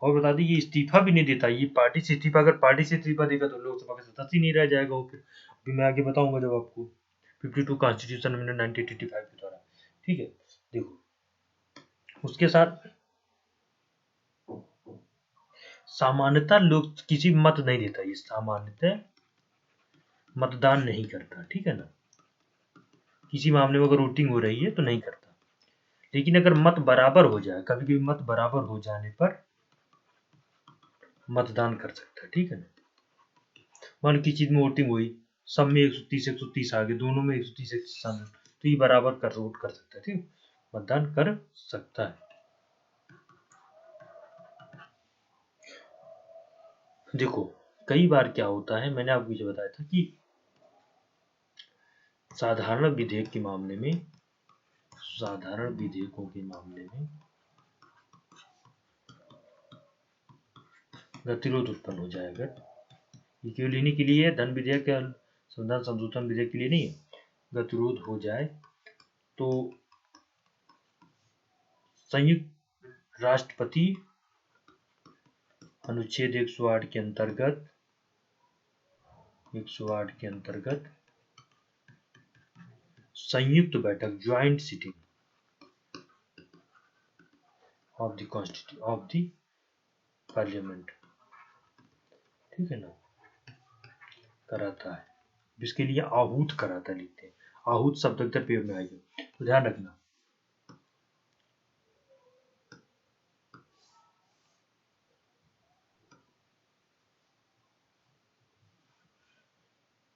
Speaker 1: और बता दी ये इस्तीफा भी नहीं देता, ये पार्टी से इस्तीफा, अगर पार्टी से इस्तीफा देगा तो लोकसभा का सदस्य ही नहीं रह जाएगा वो, फिर अभी मैं आगे बताऊंगा जब आपको 52 कॉन्स्टिट्यूशन अमेंडमेंट 1985 के द्वारा, ठीक है। देखो उसके साथ सामान्यतः लोग किसी मत नहीं देता, ये सामान्यतः मतदान नहीं करता, ठीक है ना, किसी मामले में अगर वोटिंग हो रही है तो नहीं करता, लेकिन अगर मत बराबर हो जाए, कभी कभी मत बराबर हो जाने पर मतदान कर सकता है, ठीक है ना। मान किसी चीज में वोटिंग हुई, सब में 130 आ गए, दोनों में 130 आ गए, तो ये बराबर कर वोट कर सकता है, ठीक, मतदान कर सकता है। देखो कई बार क्या होता है, मैंने आपको ये बताया था कि साधारण विधेयक के मामले में, साधारण विधेयकों के मामले में गतिरोध उत्पन्न हो जाए। अगर ये क्यों लेने के लिए है, धन विधेयक या संविधान संशोधन विधेयक के लिए नहीं है, गतिरोध हो जाए तो संयुक्त राष्ट्रपति अनुच्छेद 108 के अंतर्गत 108 के अंतर्गत संयुक्त बैठक, joint sitting of the parliament, ठीक है ना, कराता है। इसके लिए आहूत कराता लिखते हैं, आहूत शब्द अगर पेड़ में आएगा तो ध्यान रखना।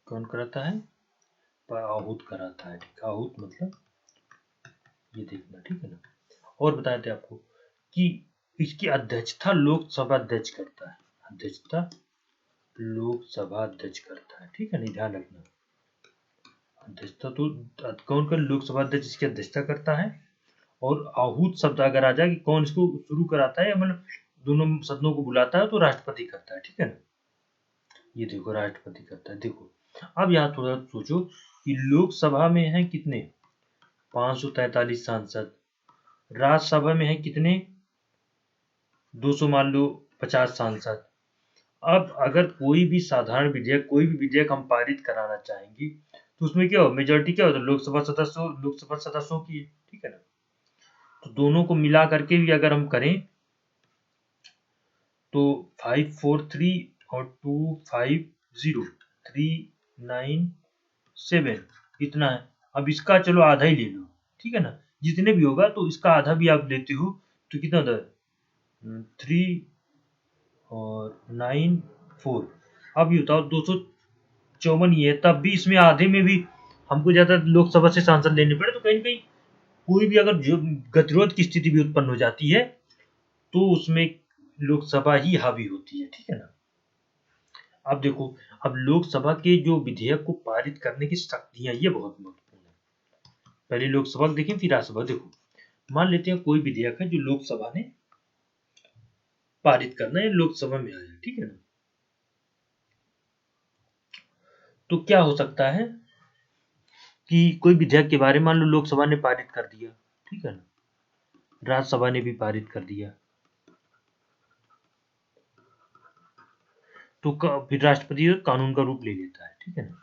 Speaker 1: कौन कराता है? आहूत कराता है, ठीक है। आहूत मतलब ये देखना, ठीक है ना। और बताए थे आपको कि इसकी अध्यक्षता लोकसभा अध्यक्ष करता है, अध्यक्षता लोकसभा अध्यक्ष करता है, ठीक है नहीं, ध्यान रखना। अध्यक्षता तो कौन कौन लोकसभा अध्यक्ष इसकी अध्यक्षता करता है, और आहूत शब्द अगर आ जाए कि कौन इसको शुरू कराता है, मतलब दोनों सदनों को बुलाता है, तो राष्ट्रपति करता है, ठीक है ना। ये देखो राष्ट्रपति करता है। देखो अब यहाँ थोड़ा सोचो कि लोकसभा में है कितने, 543 सांसद, राज्यसभा में है कितने, 200 मान लो 50 सांसद। अब अगर कोई भी साधारण विधेयक, कोई भी विधेयक हम पारित कराना चाहेंगे तो उसमें क्या हो, मेजोरिटी क्या होता है, लोकसभा सदस्यों की, ठीक है ना। तो दोनों को मिला करके भी अगर हम करें तो 543 और 250 397 इतना है। अब इसका चलो आधा ही ले लो, ठीक है ना, जितने भी होगा तो इसका आधा भी आप लेते हो तो कितना होता है, 3 और 9 4। अब ये बताओ 254 ही है, तब भी इसमें आधे में भी हमको ज्यादा लोकसभा से सांसद लेने पड़े, तो कहीं ना कहीं कोई भी अगर जो गतिरोध की स्थिति भी उत्पन्न हो जाती है तो उसमें लोकसभा ही हावी होती है, ठीक है ना। अब देखो, अब लोकसभा के जो विधेयक को पारित करने की शक्तियां, ये बहुत महत्वपूर्ण है। पहले लोकसभा देखें फिर राज्यसभा। देखो मान लेते हैं कोई विधेयक है जो लोकसभा ने पारित करना है, लोकसभा में आया, ठीक है ना। तो क्या हो सकता है कि कोई विधेयक के बारे में मान लो लोकसभा ने पारित कर दिया, ठीक है ना, राज्यसभा ने भी पारित कर दिया, तो फिर राष्ट्रपति कानून का रूप ले लेता है, ठीक है ना।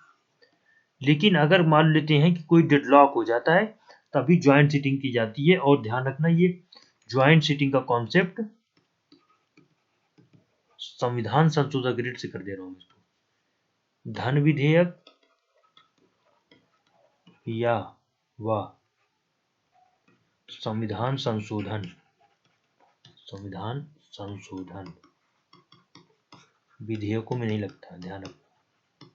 Speaker 1: लेकिन अगर मान लेते हैं कि कोई डेडलॉक हो जाता है, तभी ज्वाइंट सिटिंग की जाती है। और ध्यान रखना, ये ज्वाइंट सिटिंग का कॉन्सेप्ट संविधान संशोधन ग्रिड से कर दे रहा हूं इसको, धन विधेयक या वह संविधान संशोधन विधेयकों में नहीं लगता, ध्यान रखना,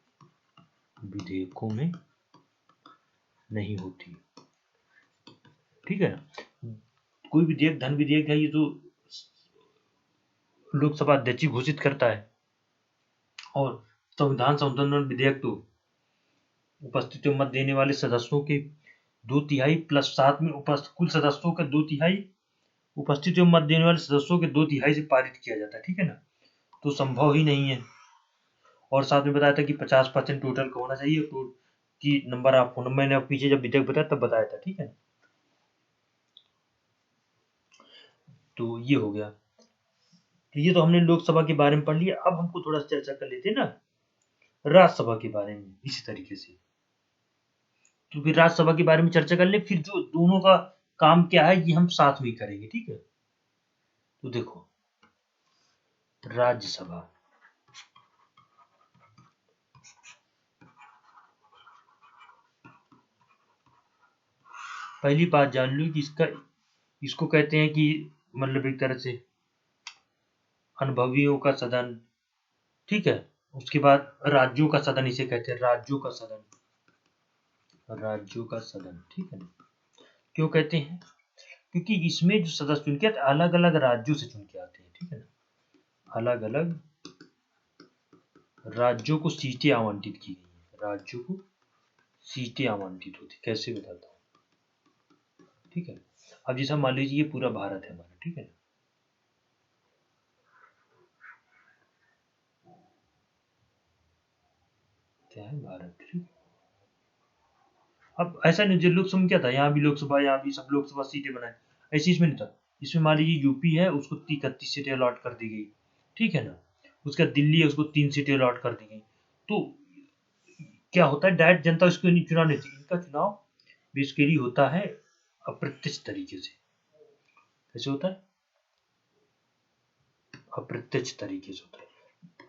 Speaker 1: विधेयकों में नहीं होती, ठीक है ना। कोई विधेयक धन विधेयक है, ये तो लोकसभा अध्यक्ष घोषित करता है, और संविधान संशोधन विधेयक तो उपस्थित मत देने वाले सदस्यों के 2/3 प्लस 7 में उपस्थित कुल सदस्यों का 2/3, उपस्थित मत देने वाले सदस्यों के 2/3 से पारित किया जाता है, ठीक है ना। तो संभव ही नहीं है। और साथ में बताया था कि 50% टोटल का होना चाहिए, तो कि नंबर ऑफ फोन, मैंने अब पीछे जब विधेयक बताया तब बताया था, ठीक है। तो ये हो गया। तो ये तो हमने लोकसभा के बारे में पढ़ लिया। अब हमको थोड़ा चर्चा कर लेते हैं ना राज्यसभा के बारे में इसी तरीके से। तो फिर राज्यसभा के बारे में चर्चा कर ले, फिर जो दोनों का काम क्या है ये हम साथ में करेंगे, ठीक है। तो देखो राज्यसभा, पहली बात जान लो कि इसको कहते हैं कि मतलब एक तरह से अनुभवियों का सदन, ठीक है। उसके बाद राज्यों का सदन इसे कहते हैं, राज्यों का सदन, ठीक है ना। क्यों कहते हैं? क्योंकि इसमें जो सदस्य चुन के अलग अलग राज्यों से चुन के आते हैं, ठीक है ना, अलग अलग राज्यों को सीटें आवंटित की गई हैं, राज्यों को सीटें आवंटित होती, कैसे बताता हूँ, ठीक है। अब जैसा मान लीजिए ये पूरा भारत है हमारा, ठीक है ना, क्या है भारत, ठीक। अब ऐसा नहीं, जो लोकसभा में क्या था, यहाँ भी लोकसभा, यहाँ भी सब लोकसभा सीटें बनाए, ऐसी इसमें नहीं था। इसमें मान लीजिए यूपी है, उसको 31 सीटें अलॉट कर दी गई, ठीक है ना। उसका दिल्ली है, उसको 3 सीटें अलॉट कर दी गई। तो क्या होता है, डायरेक्ट जनता उसको चुनाव नहीं थी, इनका चुनाव बेसिकली होता है अप्रत्यक्ष तरीके से। कैसे होता है, अप्रत्यक्ष तरीके से होता है,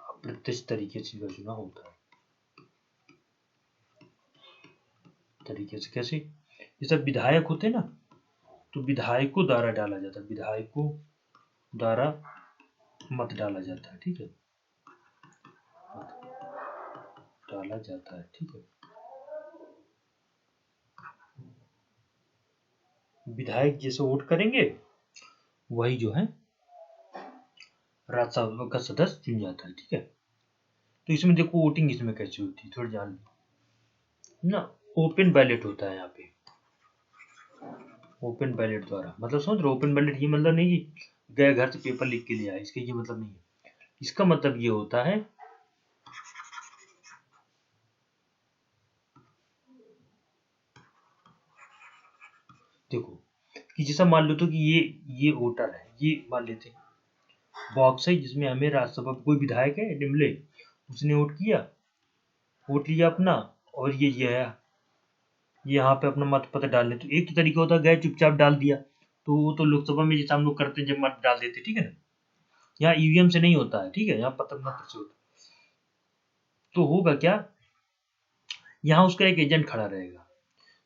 Speaker 1: अप्रत्यक्ष तरीके से इनका चुनाव होता है, तरीके से कैसे, जैसे विधायक होते हैं ना, तो विधायकों द्वारा डाला जाता है, विधायकों द्वारा मत डाला जाता है, ठीक है, मत डाला जाता है, ठीक है। विधायक जैसे वोट करेंगे वही जो है राज्यसभा का सदस्य चुन जाता है, ठीक है। तो इसमें देखो वोटिंग इसमें कैसे होती है, थोड़ी जान लो ना। ओपन बैलेट होता है यहाँ पे, ओपन बैलेट द्वारा, मतलब समझ रहे हो, ओपन बैलेट ये मतलब नहीं कि गए घर से पेपर लिख के ले आए, इसका ये मतलब नहीं है। इसका मतलब ये होता है, देखो कि जैसा मान लो तो कि ये वोटर है, ये मान लेते हैं बॉक्स है जिसमें हमें राज्यसभा कोई विधायक है डिमले, उसने वोट लिया अपना, और ये है, ये यहाँ पे अपना मत पत्र डाल लेते। तो एक तो तरीका होता है गए चुपचाप डाल दिया, तो वो तो लोकसभा में जैसे हम लोग करते हैं जब मत डाल देते, ठीक है ना। यहाँ ईवीएम से नहीं होता है, ठीक है, यहाँ पत्र मत से होता है। तो होगा क्या, यहाँ उसका एक एजेंट खड़ा रहेगा,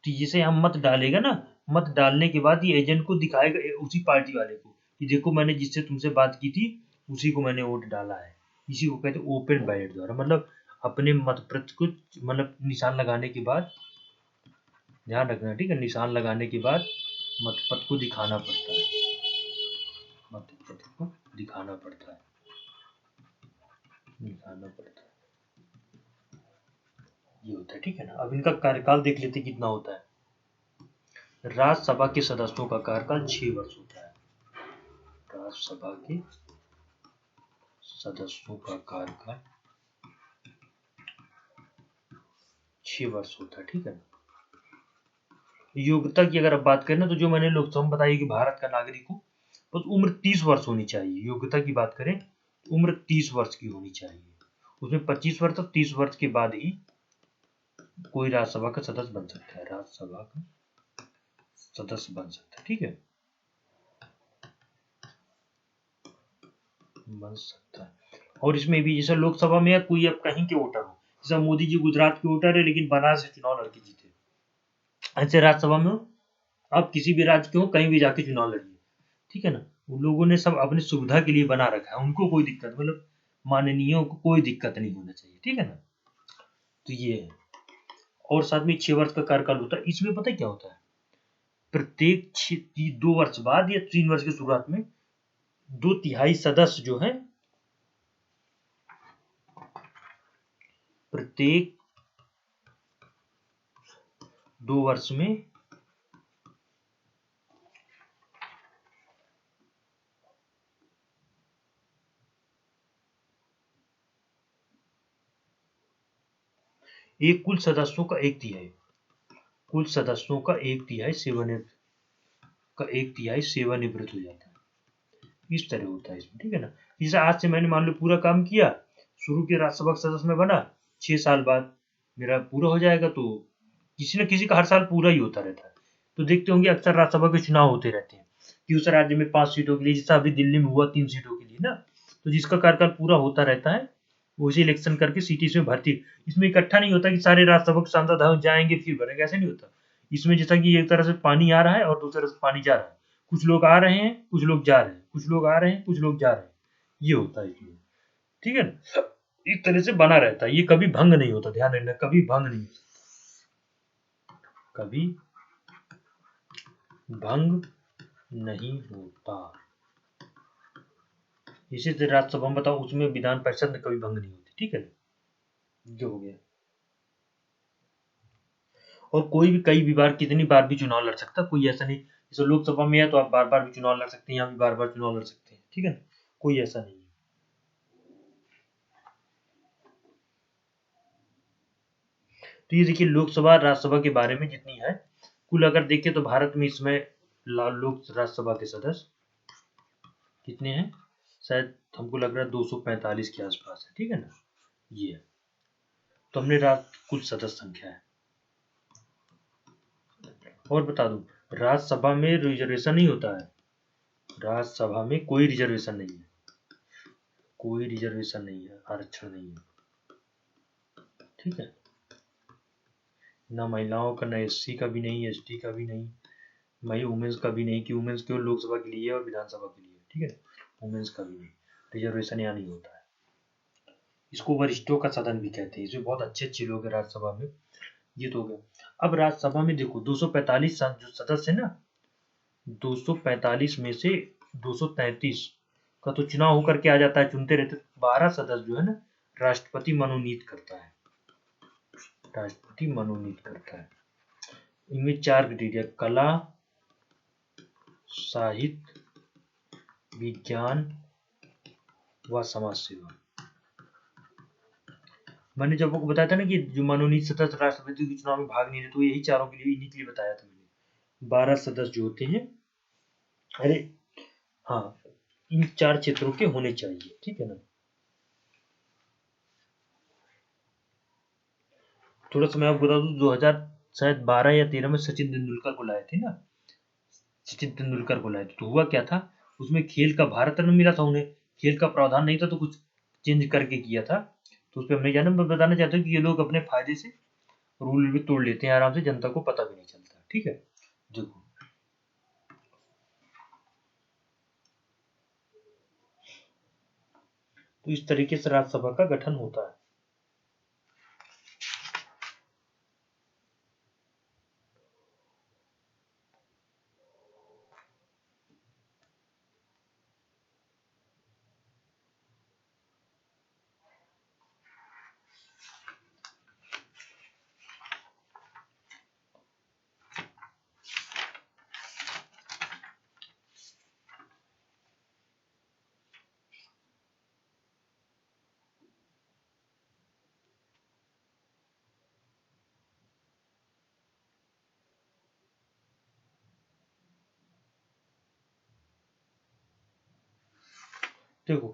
Speaker 1: तो जिसे हम मत डालेगा ना, मत डालने के बाद ये एजेंट को दिखाएगा उसी पार्टी वाले को कि देखो मैंने जिससे तुमसे बात की थी उसी को मैंने वोट डाला है। इसी को कहते हैं ओपन बैलेट द्वारा, मतलब अपने मत प्रति को मतलब निशान लगाने के बाद, ध्यान रखना, ठीक है, निशान लगाने के बाद मतपत्र को दिखाना पड़ता है, मतपत्र को दिखाना पड़ता है, दिखाना पड़ता है, ये होता है, ठीक है ना। अब इनका कार्यकाल देख लेते कितना होता है। राज्यसभा के सदस्यों का कार्यकाल 6 वर्ष होता है, राज्यसभा के सदस्यों का कार्यकाल 6 वर्ष होता है, ठीक है ना। योग्यता की अगर आप बात करें ना, तो जो मैंने लोकसभा बताई कि भारत का नागरिक हो, बस उम्र 30 वर्ष होनी चाहिए। योग्यता की बात करें तो उम्र 30 वर्ष की होनी चाहिए, उसमें 25 वर्ष तक, 30 वर्ष के बाद ही कोई राज्यसभा का सदस्य बन सकता है, राज्यसभा का सदस्य बन सकता है, ठीक है, बन सकता है। और इसमें भी जैसे लोकसभा में कोई अब कहीं के वोटर हो, जैसे मोदी जी गुजरात के वोटर है लेकिन बनारस से चुनाव लड़के जीते, ऐसे राज्यसभा में आप किसी भी राज्य के हो कहीं भी जाके चुनाव लड़िए, ठीक है ना। उन लोगों ने सब अपनी सुविधा के लिए बना रखा है, उनको कोई दिक्कत, मतलब माननीयों को कोई दिक्कत नहीं होना चाहिए, ठीक है ना। तो ये है, और साथ में 6 वर्ष का कार्यकाल होता है। इसमें पता है क्या होता है, प्रत्येक 2 वर्ष बाद या 3 वर्ष की शुरुआत में 2/3 सदस्य जो है, प्रत्येक 2 वर्ष में एक कुल सदस्यों का 1/3, कुल सदस्यों का 1/3 सेवानिवृत्त हो जाता है, इस तरह होता है इसमें, ठीक है ना। जैसे आज से मैंने मान लो पूरा काम किया, शुरू के राज्यसभा का सदस्य में बना, 6 साल बाद मेरा पूरा हो जाएगा, तो किसी न किसी का हर साल पूरा ही होता रहता है। तो देखते होंगे अक्सर राज्यसभा के चुनाव होते रहते हैं कि उस राज्य में 5 सीटों के लिए, जैसा अभी दिल्ली में हुआ 3 सीटों के लिए ना, तो जिसका कार्यकाल पूरा होता रहता है वो इसे इलेक्शन करके सीट इसमें भर्ती। इसमें इकट्ठा नहीं होता कि सारे राज्यसभा के सांसद जाएंगे फिर भरेंगे, ऐसा नहीं होता। इसमें जैसा कि एक तरह से पानी आ रहा है और दूसरी तरफ से पानी जा रहा है, कुछ लोग आ रहे हैं, कुछ लोग जा रहे हैं, कुछ लोग आ रहे हैं, कुछ लोग जा रहे हैं, ये होता है इसमें, ठीक है ना। एक तरह से बना रहता है, ये कभी भंग नहीं होता, ध्यान रखना, कभी भंग नहीं होता, कभी भंग नहीं होता। इसी तरह राज्यसभा में बताओ, उसमें विधान परिषद में कभी भंग नहीं होती, ठीक है। ये हो गया। और कोई भी कई भी बार कितनी बार भी चुनाव लड़ सकता है, कोई ऐसा नहीं जैसे लोकसभा में है तो आप बार बार भी चुनाव लड़ सकते हैं, यहाँ भी बार बार चुनाव लड़ सकते हैं, ठीक है ना, कोई ऐसा नहीं है। तो ये देखिए लोकसभा राज्यसभा के बारे में जितनी है, कुल अगर देखें तो भारत में इसमें लोक राज्यसभा के सदस्य कितने हैं, शायद हमको लग रहा है 245 के आसपास है, ठीक है ना, ये है। तो हमने कुल सदस्य संख्या है। और बता दूं, राज्यसभा में रिजर्वेशन नहीं होता है, राज्यसभा में कोई रिजर्वेशन नहीं है, कोई रिजर्वेशन नहीं है, आरक्षण नहीं है, ठीक है ना, महिलाओं का, ना एससी का भी नहीं, एसटी का भी नहीं, वही वुमेन्स का भी नहीं कि वुमेन्स केवल लोकसभा के लिए और विधानसभा के लिए, ठीक है, वुमेन्स का भी नहीं, रिजर्वेशन यहाँ नहीं होता है। इसको वरिष्ठों का सदन भी कहते हैं, इसमें बहुत अच्छे अच्छे लोग हैं राज्यसभा में। ये तो हो गया। अब राज्यसभा में देखो 245 जो सदस्य है ना, 245 में से 233 का तो चुनाव होकर के आ जाता है, चुनते रहते, 12 सदस्य जो है ना राष्ट्रपति मनोनीत करता है, राष्ट्रपति मनोनीत करता है। इनमें 4 क्राइटेरिया, कला, साहित्य, विज्ञान व समाज सेवा। मैंने जब आपको बताया था ना कि जो मनोनीत सदस्य राष्ट्रपति के चुनाव में भाग नहीं लेते, तो यही चारों के लिए, इन्हीं के लिए बताया था मैंने। 12 सदस्य जो होते हैं, अरे हाँ, इन 4 क्षेत्रों के होने चाहिए, ठीक है ना। थोड़ा सा मैं आपको बता दूं, 2000 शायद 12 या 13 में सचिन तेंदुलकर को लाए थे ना, सचिन तेंदुलकर को लाए थे, तो हुआ क्या था, उसमें खेल का भारत रत्न मिला था उन्हें, खेल का प्रावधान नहीं था तो कुछ चेंज करके किया था, तो उस पर हमने जाना, मैं बताना चाहता हूँ कि ये लोग अपने फायदे से रूल भी तोड़ लेते हैं आराम से, जनता को पता भी नहीं चलता, ठीक है। देखो तो इस तरीके से राज्यसभा का गठन होता है। देखो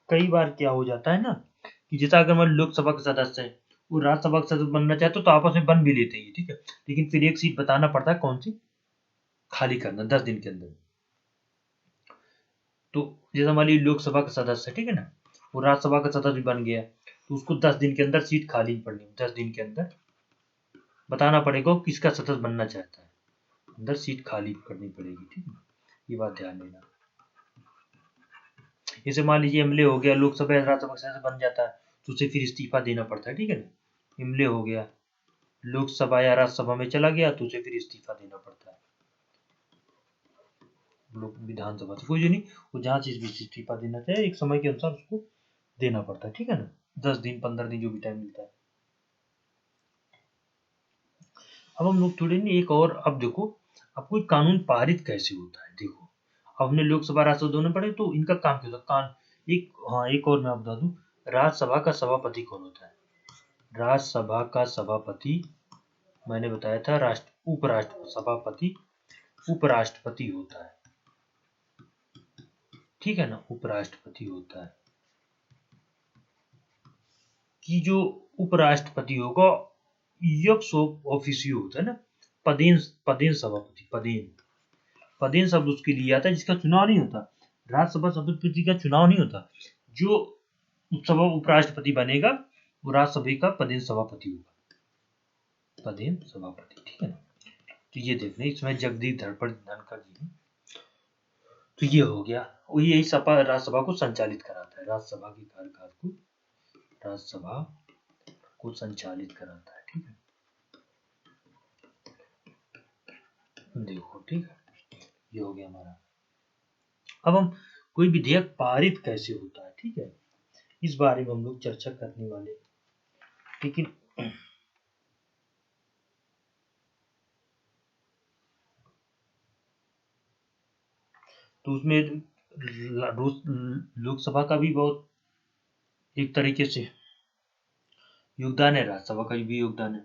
Speaker 1: कई बार क्या हो जाता है ना कि जैसा अगर हमारे लोकसभा के सदस्य है, वो राज्यसभा के सदस्य बनना चाहते तो आपस में बन भी लेते हैं, ठीक है, लेकिन फिर एक सीट बताना पड़ता है कौन सी खाली करना 10 दिन के अंदर। तो जैसे हमारी लोकसभा का सदस्य है, ठीक है ना, वो राज्यसभा का सदस्य भी बन गया, तो उसको 10 दिन के अंदर सीट खाली पड़नी, 10 दिन के अंदर बताना पड़ेगा किसका सदस्य बनना चाहता है, अंदर सीट खाली करनी पड़ेगी, ठीक है, ये बात ध्यान देना। जैसे मान लीजिए एमएलए हो गया, लोकसभा या राज्यसभा सदस्य बन जाता है तो उसे फिर इस्तीफा देना पड़ता है, ठीक है ना, एमएलए हो गया, लोकसभा या राज्यसभा में चला गया तो उसे फिर इस्तीफा देना पड़ता है, लोक विधानसभा से कोई नहीं, वो जहाँ चीज भी इस्तीफा देना चाहे एक समय के अनुसार उसको देना पड़ता है, ठीक है ना, 10 दिन 15 दिन जो भी टाइम मिलता है। अब हम लोग थोड़े नहीं एक और, अब देखो अब कोई कानून पारित कैसे होता है, देखो अब हमने लोकसभा राज्यसभा दोनों पढ़े, तो इनका काम क्या होता है, एक, हाँ एक और मैं बता दूं, राज्यसभा का सभापति कौन होता है, राज्यसभा का सभापति मैंने बताया था उपराष्ट्रपति, सभापति उपराष्ट्रपति होता है, ठीक है ना, उपराष्ट्रपति होता है, कि जो उपराष्ट्रपति होगा यक्स ऑफिसियो होता है ना, पदेन पदेन सभापति, पदेन पदेन शब्द उसके लिए आता है जिसका चुनाव नहीं होता, राज्यसभा सभापति का चुनाव नहीं होता, जो सभा उपराष्ट्रपति बनेगा वो राज्यसभा का पदेन सभापति होगा, पदेन सभापति, ठीक है ना। तो ये देखना, इसमें जगदीप धनखड़ जी, तो ये हो गया, वो यही सभा राज्यसभा को संचालित कराता है, राज्यसभा के कार्यकाल को राज्यसभा को संचालित कराता है, ठीक है, देखो ठीक है, ये हो गया हमारा। अब हम कोई विधेयक पारित कैसे होता है, ठीक है, इस बारे में हम लोग चर्चा करने वाले हैं। लेकिन तो उसमें लोकसभा का भी बहुत एक तरीके से योगदान है, राज्यसभा का भी योगदान है।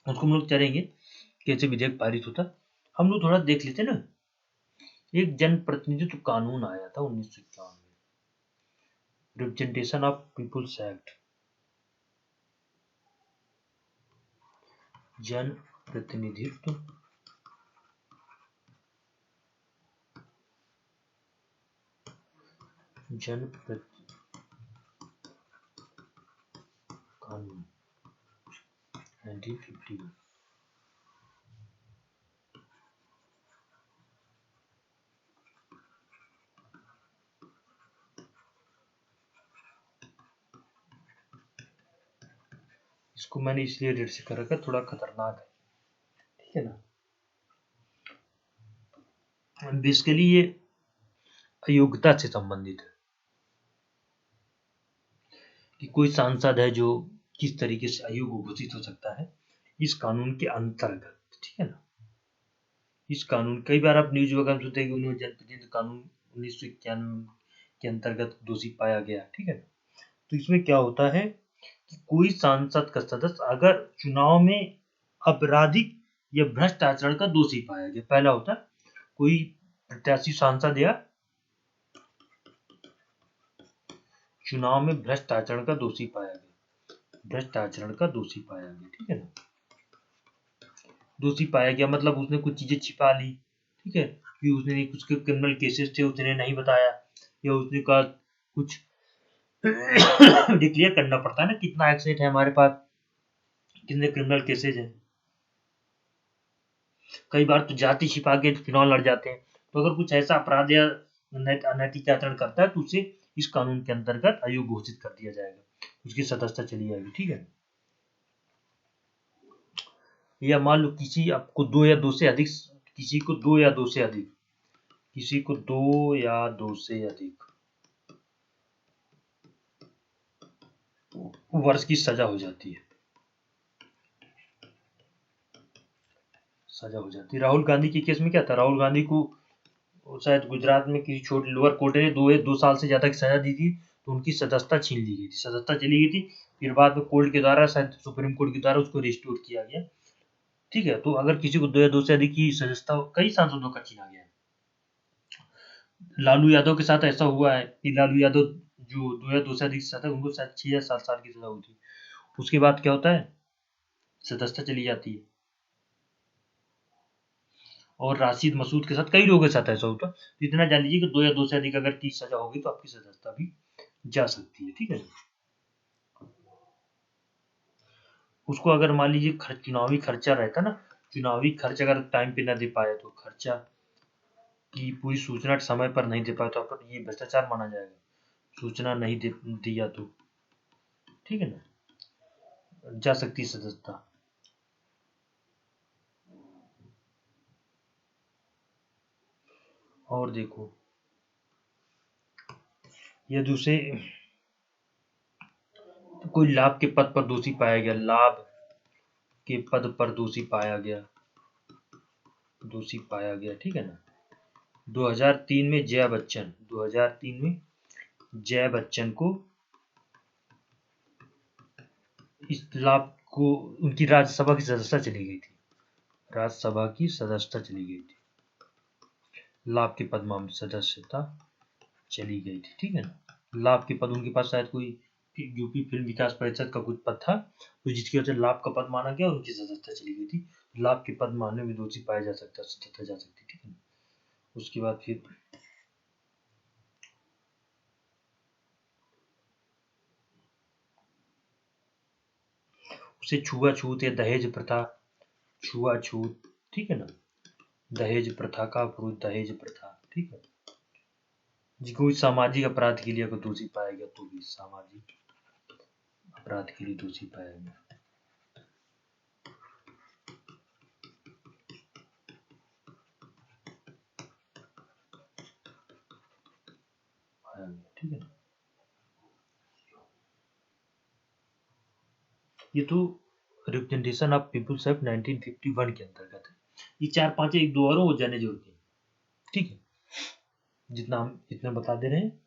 Speaker 1: उसको हम लोग चलेंगे कैसे विधेयक पारित होता, हम लोग थोड़ा देख लेते ना। एक जनप्रतिनिधित्व कानून आया था 1951 में, रिप्रेजेंटेशन ऑफ पीपुल्स एक्ट। जनप्रतिनिधित्व कानून 1951। इसको मैंने इसलिए रेड से कर रखा, थोड़ा खतरनाक है, ठीक है ना। बेसिकली ये अयोग्यता से संबंधित है कि कोई सांसद है जो किस तरीके से अयोग्य घोषित हो सकता है इस कानून के अंतर्गत, ठीक है ना। इस कानून, कई बार आप न्यूज वगैरह सुनते हैं कि उन्होंने जनप्रतिनिधित्व कानून 1991 के अंतर्गत दोषी पाया गया, ठीक है। तो इसमें क्या होता है कि कोई सांसद का सदस्य अगर चुनाव में आपराधिक या भ्रष्ट आचरण का दोषी पाया गया, पहला होता है कोई प्रत्याशी सांसद या चुनाव में भ्रष्ट आचरण का दोषी पाया गया, भ्रष्ट आचरण का दोषी पाया गया, ठीक है ना। दोषी पाया गया मतलब उसने कुछ चीजें छिपा ली, ठीक है, कि उसने कुछ क्रिमिनल केसेस थे उसने नहीं बताया, या उसने कहा कुछ डिक्लेयर करना पड़ता है ना, कितना एक्सीडेंट है हमारे पास, कितने क्रिमिनल केसेज हैं। कई बार तो जाति छिपा के चुनाव लड़ जाते हैं। तो अगर कुछ ऐसा अपराध या अनैतिक आचरण करता है तो उसे इस कानून के अंतर्गत अयोग्य घोषित कर दिया जाएगा, उसकी सदस्यता चली जाएगी, ठीक है। या मान लो किसी आपको दो या दो से अधिक, किसी को दो या दो से अधिक, किसी को दो या दो से अधिक वर्ष की सजा हो जाती है, सजा हो जाती है। राहुल गांधी के केस में क्या था, राहुल गांधी को शायद गुजरात में किसी छोटे लोअर कोर्ट ने 2 साल से ज्यादा की सजा दी थी, तो उनकी सदस्यता छीन ली गई थी, सदस्यता चली गई थी। फिर बाद में कोर्ट के द्वारा, शायद सुप्रीम कोर्ट के द्वारा उसको रिस्टोर किया गया, ठीक है। तो अगर किसी को दो या दो से अधिक की सदस्यता कई सांसदों का छीना गया है। लालू यादव के साथ ऐसा हुआ है कि लालू यादव जो दो या दो से अधिक सजा, उनको शायद 6 या 7 साल की सजा हुई थी। उसके बाद क्या होता है, सदस्यता चली जाती है। और राशिद मसूद के साथ कई लोगों के साथ ऐसा होता है। तो इतना जान लीजिए कि दो या दो से अधिक अगर की सजा होगी तो आपकी सदस्यता भी जा सकती है, ठीक है। उसको अगर मान लीजिए चुनावी खर्चा रहता ना, चुनावी खर्च अगर टाइम पे ना दे पाए तो खर्चा की पूरी सूचना समय पर नहीं दे पाए तो आप ये भ्रष्टाचार माना जाएगा, सूचना नहीं दे दिया तो, ठीक है ना, जा सकती है सदस्यता। और देखो, यदि उसे कोई लाभ के पद पर दोषी पाया गया, लाभ के पद पर दोषी पाया गया, दोषी पाया गया, ठीक है ना। 2003 में जया बच्चन, 2003 में जया बच्चन को इस लाभ को, उनकी राज्यसभा की सदस्यता चली गई थी, राज्यसभा की सदस्यता चली गई थी, लाभ के पद मामले सदस्यता चली गई थी, ठीक है ना। लाभ के पद उनके पास शायद कोई यूपी फिल्म विकास परिषद का कुछ पद था, तो जिसकी वजह से लाभ का पद माना गया और उनकी सदस्यता चली गई थी। लाभ के पद मानने में दोषी पाया जा सकता, सदस्यता जा सकती, ठीक है। उसके बाद फिर उसे छुआछूत या दहेज प्रथा, छुआछूत, ठीक है ना, दहेज प्रथा का विरोध, दहेज प्रथा, ठीक है। जी कोई सामाजिक अपराध के लिए अगर दोषी पाया गया तो भी सामाजिक अपराध के लिए दोषी पाया गया, ठीक है। ये तो रिप्रेजेंटेशन ऑफ पीपुल्स एक्ट 1951 के अंतर्गत है। ये 4-5 एक दो और हो जाने जरूरत है, ठीक है, जितना हम इतना बता दे रहे हैं।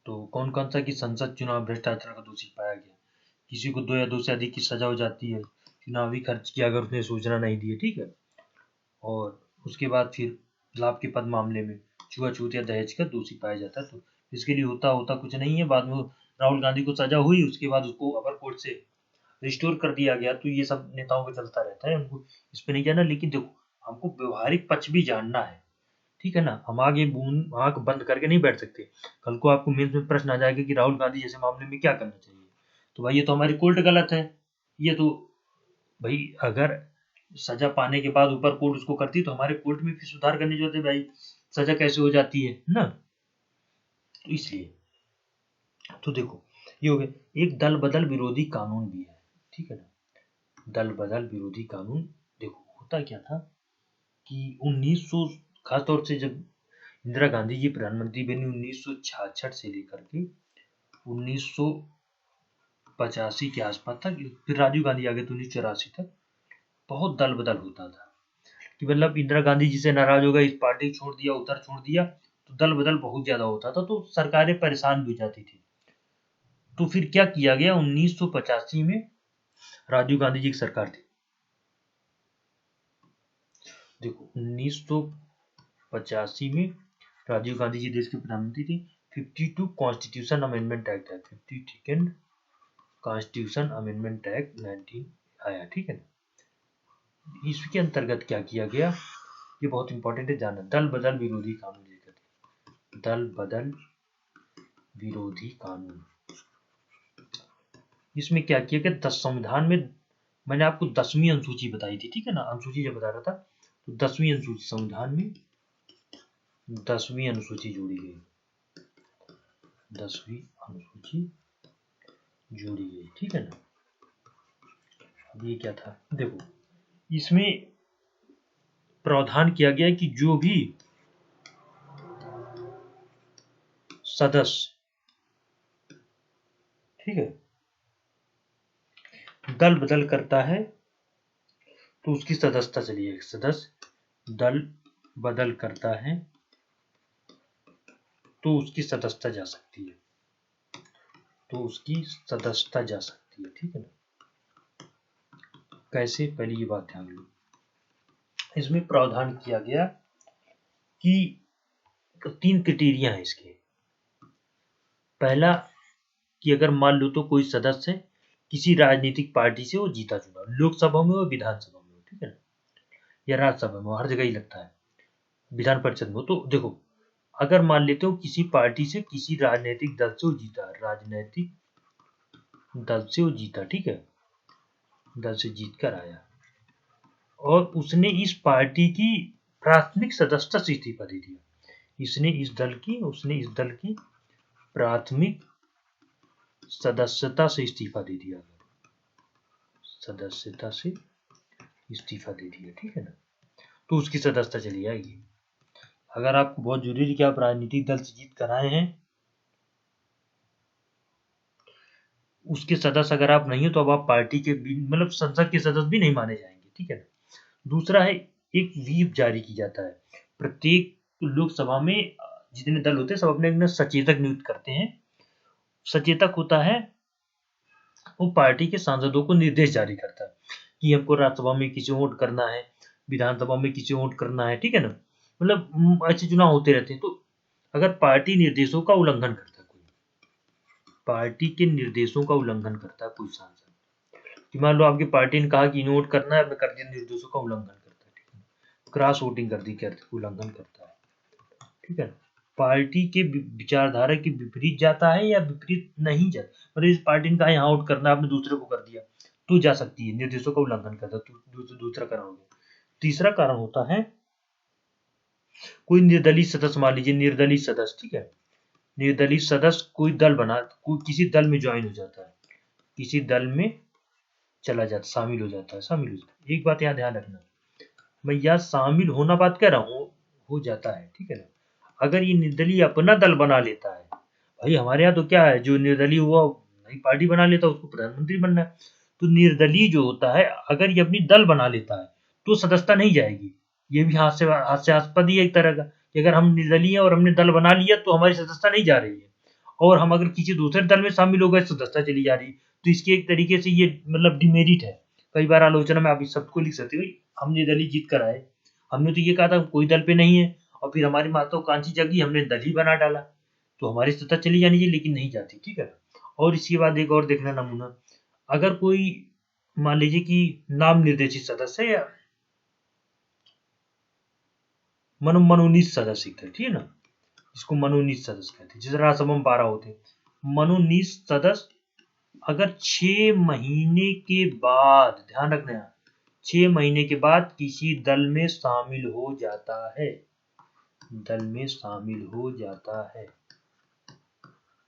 Speaker 1: तो कौन कौन सा कि संसद चुनाव भ्रष्टाचार का दोषी पाया गया, किसी को 2 या 2 से अधिक की सजा हो जाती है चुनावी खर्च की अगर उसने सूचना नहीं दी है, ठीक है। और उसके बाद फिर लाभ के पद मामले में छुआछूत या दहेज का दोषी पाया जाता है। तो इसके लिए होता कुछ नहीं है, बाद में राहुल गांधी को सजा हुई, उसके बाद उसको अपर कोर्ट से रिस्टोर कर दिया गया। तो ये सब नेताओं का चलता रहता है, हमको इस पे नहीं जाना। लेकिन देखो, हमको व्यवहारिक पक्ष भी जानना है, ठीक है ना। हम आगे आंख बंद करके नहीं बैठ सकते। कल को आपको मेंस में प्रश्न आ जाएगा कि राहुल गांधी जैसे मामले में क्या करना चाहिए, तो भाई ये तो हमारी कोर्ट गलत है। ये तो भाई अगर सजा पाने के बाद ऊपर कोर्ट उसको करती तो हमारे कोर्ट में फिर सुधार करने जो थे भाई, सजा कैसे हो जाती है ना। तो इसलिए तो देखो, ये हो गया। एक दल बदल विरोधी कानून भी है, ठीक है ना। दल बदल विरोधी कानून, देखो होता क्या था कि 1900 खासतौर से जब इंदिरा गांधी जी प्रधानमंत्री बनी 1966 से लेकर के 1985 के आसपास तक, फिर राजीव गांधी आ गए तो 1984 तक बहुत दल बदल होता था। कि मतलब इंदिरा गांधी जी से नाराज हो गए, इस पार्टी छोड़ दिया, उधर छोड़ दिया, तो दल बदल बहुत ज्यादा होता था, तो सरकारें परेशान भी हो जाती थी। तो फिर क्या किया गया, 1985 में राजीव गांधी जी की सरकार थी। देखो 1985 में राजीव गांधी जी देश के प्रधानमंत्री थे। 52 कॉन्स्टिट्यूशन अमेंडमेंट एक्ट है, 52 कॉन्स्टिट्यूशन अमेंडमेंट एक्ट 19 आया, ठीक है। इसके अंतर्गत क्या किया गया, ये बहुत इंपॉर्टेंट है जानना। दल बदल विरोधी कानून लेकर, दल बदल विरोधी कानून, इसमें क्या किया गया, 10 संविधान में, मैंने आपको 10वीं अनुसूची बताई थी, ठीक है ना, अनुसूची जब बता रहा था, तो 10वीं अनुसूची, संविधान में 10वीं अनुसूची जोड़ी गई, 10वीं अनुसूची जोड़ी गई, ठीक है ना। अब ये क्या था, देखो इसमें प्रावधान किया गया कि जो भी सदस्य, ठीक है, दल बदल करता है तो उसकी सदस्यता चली जाएगी। सदस्य दल बदल करता है तो उसकी सदस्यता जा सकती है, तो उसकी सदस्यता जा सकती है, ठीक है ना। कैसे, पहले ये बात ध्यान लो। इसमें प्रावधान किया गया कि 3 क्राइटेरिया है इसके। पहला कि अगर मान लो तो कोई सदस्य किसी राजनीतिक पार्टी से वो जीता चुना, लोकसभा में हो, विधानसभा में हो, ठीक है ना, या राज्यसभा में, हर जगह ही लगता है, विधान परिषद में हो। तो देखो, अगर मान लेते हो किसी पार्टी से, किसी राजनीतिक दल से वो जीता, राजनीतिक दल से वो जीता, ठीक है, दल से जीत कर आया, और उसने इस पार्टी की प्राथमिक सदस्यता से इस्तीफा दे दिया, उसने इस दल की प्राथमिक सदस्यता से इस्तीफा दे दिया, सदस्यता से इस्तीफा दे दिया, ठीक है ना, तो उसकी सदस्यता चली जाएगी। अगर आपको बहुत जरूरी है कि आप राजनीतिक दल से जीत कर आए हैं, उसके सदस्य अगर आप नहीं हो, तो अब आप पार्टी के मतलब संसद के सदस्य भी नहीं माने जाएंगे, ठीक है ना। दूसरा है, एक व्हीप जारी की जाता है। प्रत्येक लोकसभा में जितने दल होते हैं सब अपने अपने सचेतक नियुक्त करते हैं। सचेतक होता है, वो पार्टी के सांसदों को निर्देश जारी करता है कि हमको राज्यसभा में किसी वोट करना है, विधानसभा में किसी वोट करना है, ठीक है ना। मतलब ऐसे चुनाव होते रहते हैं। तो अगर पार्टी निर्देशों का उल्लंघन करता है, कोई पार्टी के निर्देशों का उल्लंघन करता है कोई सांसद, कि मान लो आपकी पार्टी ने कहा कि वोट करना है, अपने कर दिया, निर्देशों का उल्लंघन करता है, ठीक है, क्रॉस वोटिंग कर दी, उल्लंघन करता है, ठीक है। पार्टी के विचारधारा के विपरीत जाता है या विपरीत नहीं जाता, मतलब इस पार्टी ने कहा यहाँ वोट करना, आपने दूसरे को कर दिया, तो जा सकती है, निर्देशों का उल्लंघन करता है, तो दूसरा कारण हो गया। तीसरा कारण होता है, कोई निर्दलीय सदस्य, मान लीजिए निर्दलीय सदस्य, ठीक है, निर्दलीय सदस्य कोई दल बना, कोई किसी दल में ज्वाइन हो जाता है, किसी दल में चला जाता, शामिल हो जाता है। एक बात यहाँ ध्यान रखना, मैं यह शामिल होना बात कह रहा हूँ, हो जाता है, ठीक है ना। अगर ये निर्दलीय अपना दल बना लेता है, भाई हमारे यहाँ तो क्या है, जो निर्दलीय हुआ एक पार्टी बना लेता है, उसको प्रधानमंत्री बनना है। तो निर्दलीय जो होता है, अगर ये अपनी दल बना लेता है तो सदस्यता नहीं जाएगी। ये भी हास्यास्पद ही है एक तरह का, कि अगर हम निर्दलीय हैं और हमने दल बना लिया तो हमारी सदस्यता नहीं जा रही है, और हम अगर किसी दूसरे दल में शामिल हो गए सदस्यता चली जा रही है। तो इसके एक तरीके से ये मतलब डिमेरिट है। कई बार आलोचना में आप इस शब्द को लिख सकते हो, हम निर्दलीय जीत कर आए, हमने तो ये कहा था कोई दल पे नहीं है, और फिर हमारी महत्वाकांक्षी जगी, हमने दल ही बना डाला, तो हमारी सत्ता चली जानी चाहिए लेकिन नहीं जाती, ठीक है। और इसके बाद एक और देखना नमूना, अगर कोई मान लीजिए कि नाम निर्देशित सदस्य है या मनोनीत सदस्य थे, ठीक है ना, इसको मनोनीत सदस्य कहते हैं, जैसे राज्यसभा में 12 होते। मनोनीत सदस्य अगर 6 महीने के बाद, ध्यान रखना, 6 महीने के बाद किसी दल में शामिल हो जाता है, दल में शामिल हो जाता है,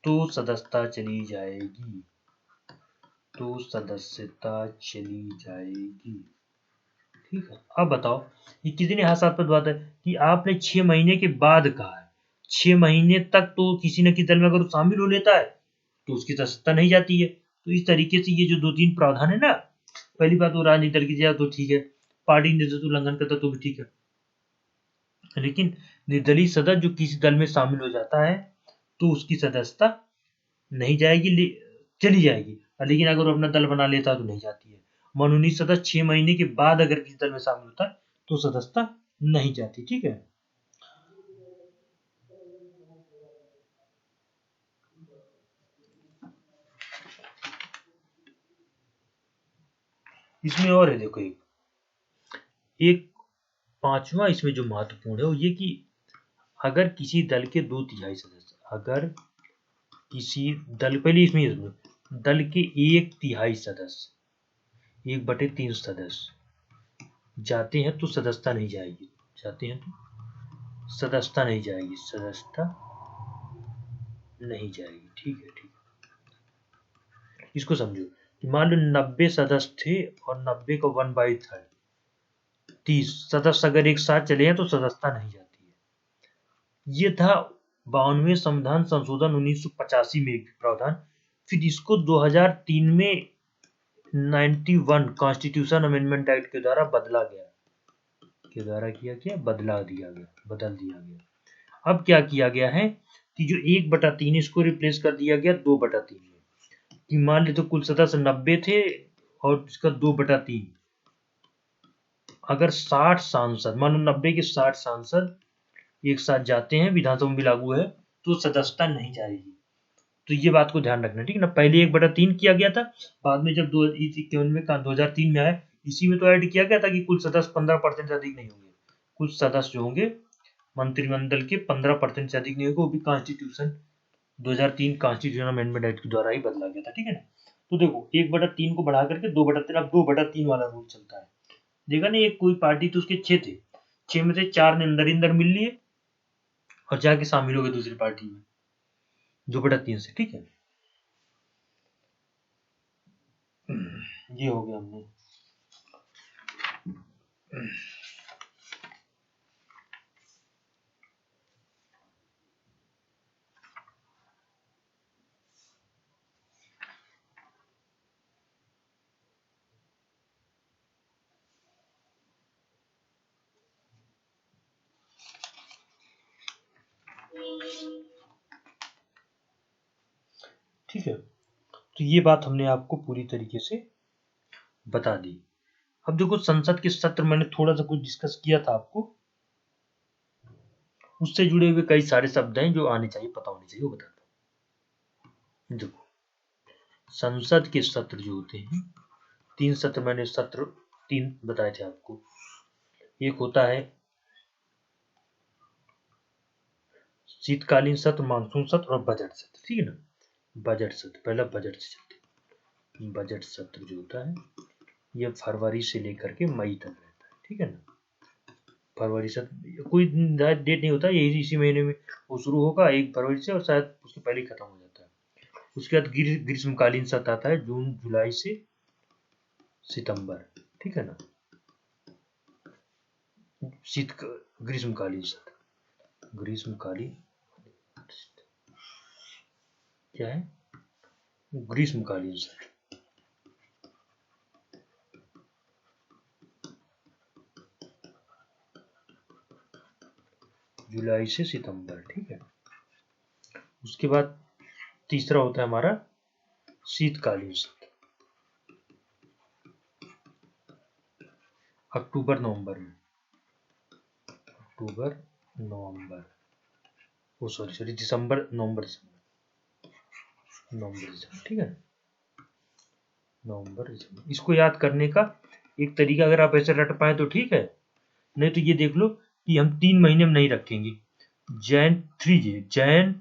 Speaker 1: तो सदस्यता चली जाएगी, तो सदस्यता चली जाएगी, ठीक है। अब बताओ ये कितनी हास्यास्पद बात है कि आपने 6 महीने के बाद कहा है, 6 महीने तक तो किसी न किसी दल में अगर शामिल हो लेता है तो उसकी सदस्यता नहीं जाती है। तो इस तरीके से ये जो 2-3 प्रावधान है ना, पहली बात वो राजनीति दल की जाए तो ठीक है, पार्टी नेतृत्व उल्लंघन करता तो भी ठीक है, लेकिन निर्दलीय सदस्य जो किसी दल में शामिल हो जाता है तो उसकी सदस्यता नहीं जाएगी, चली जाएगी, लेकिन अगर वो अपना दल बना लेता है तो नहीं जाती है। मनोनीत सदस्य 6 महीने के बाद अगर किसी दल में शामिल होता है तो सदस्यता नहीं जाती, ठीक है। इसमें और है, देखो एक पांचवा इसमें जो महत्वपूर्ण है वो ये कि अगर किसी दल के 2/3 सदस्य, अगर किसी दल, पहले इसमें दल के 1/3 सदस्य, 1/3 सदस्य जाते हैं तो सदस्यता नहीं जाएगी, जाते हैं तो सदस्यता नहीं जाएगी, सदस्यता नहीं जाएगी, ठीक है, ठीक है। इसको समझो कि मान लो 90 सदस्य थे और 90 को 1/3 30 सदस्य अगर एक साथ चले हैं तो सदस्यता नहीं जाती है। ये था 52वें संविधान संशोधन 1985 में एक प्रावधान। फिर इसको 2003 में 91 कॉन्स्टिट्यूशन अमेंडमेंट एक्ट के द्वारा बदला गया, के द्वारा किया गया, बदल दिया गया। अब क्या किया गया है कि जो 1/3 इसको रिप्लेस कर दिया गया 2/3 में, कि मान ली तो कुल सदस्य 90 थे और इसका 2/3, अगर 60 सांसद, मान लो 90 के 60 सांसद एक साथ जाते हैं, विधानसभा में भी लागू है, तो सदस्यता नहीं जाएगी। तो ये बात को ध्यान रखना, ठीक है ना। पहले 1/3 किया गया था, बाद में जब 2003 में आया, इसी में तो ऐड किया गया था कि कुल सदस्य 15% से अधिक नहीं होंगे, कुछ सदस्य जो होंगे मंत्रिमंडल के 15% से अधिक नहीं होगा, वो भी कॉन्स्टिट्यूशन 2003 कॉन्स्टिट्यूशन अमेंडमेंट एक्ट के द्वारा ही बदला गया था, ठीक है ना। तो देखो 1/3 को बढ़ा करके 2/3, अब 2/3 वाला रूल चलता है। देखा ना, एक कोई पार्टी तो उसके 6 थे, 6 में से 4 ने अंदर मिल लिए और जाके शामिल हो गए दूसरी पार्टी में 2/3 से, ठीक है। ये हो गया हमने। ठीक है, तो ये बात हमने आपको पूरी तरीके से बता दी। अब देखो संसद के सत्र मैंने थोड़ा सा कुछ डिस्कस किया था आपको, उससे जुड़े हुए कई सारे शब्द हैं जो आने चाहिए, पता होने चाहिए, वो बताता हूँ। देखो संसद के सत्र जो होते हैं, 3 सत्र, मैंने सत्र 3 बताए थे आपको। एक होता है शीतकालीन सत्र, मानसून सत्र और बजट सत्र, ठीक है ना। बजट सत्र, पहला बजट से चलते। बजट सत्र जो होता है ये फरवरी से लेकर के मई तक रहता है, ठीक है ना। फरवरी से कोई डेट नहीं होता, यही इसी महीने में वो शुरू होगा 1 फरवरी से, और शायद उसके पहले ही खत्म हो जाता है। उसके बाद ग्रीष्मकालीन सत्र आता है जून जुलाई से सितंबर, ठीक है ना। ग्रीष्मकालीन सत्र, ग्रीष्मकालीन क्या है, ग्रीष्मकालीन सत्र, जुलाई से सितंबर, ठीक है। उसके बाद तीसरा होता है हमारा शीतकालीन सत्र, अक्टूबर नवंबर में, अक्टूबर नवंबर, ओ सॉरी दिसंबर नवंबर दिसंबर, ठीक है, नवंबर दिसंबर। इसको याद करने का एक तरीका अगर आप ऐसे रट पाए तो ठीक है, नहीं तो ये देख लो कि हम 3 महीने में नहीं रखेंगे, जैन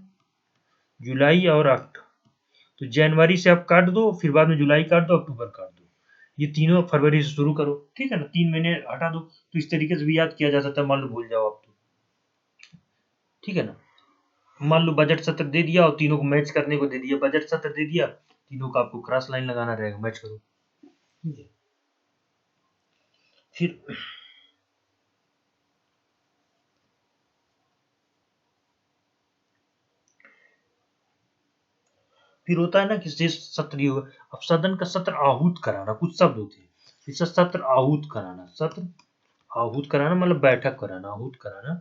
Speaker 1: जुलाई और अक्टूबर, तो जनवरी से आप काट दो, फिर बाद में जुलाई काट दो, अक्टूबर काट दो, ये तीनों फरवरी से शुरू करो, ठीक है ना, 3 महीने हटा दो, तो इस तरीके से भी याद किया जा सकता है, मान लो भूल जाओ आप तो, ठीक है ना। मान लो बजट सत्र दे दिया और तीनों को मैच करने को दे दिया, बजट सत्र दे दिया, तीनों का आपको क्रॉस लाइन लगाना रहेगा, मैच करो, ठीक है। फिर होता है ना कि शेष सत्र ये होगा, अब सदन का सत्र आहूत कराना, कुछ शब्द होते हैं, इसका सत्र आहूत कराना, सत्र आहूत कराना मतलब बैठक कराना, आहूत कराना,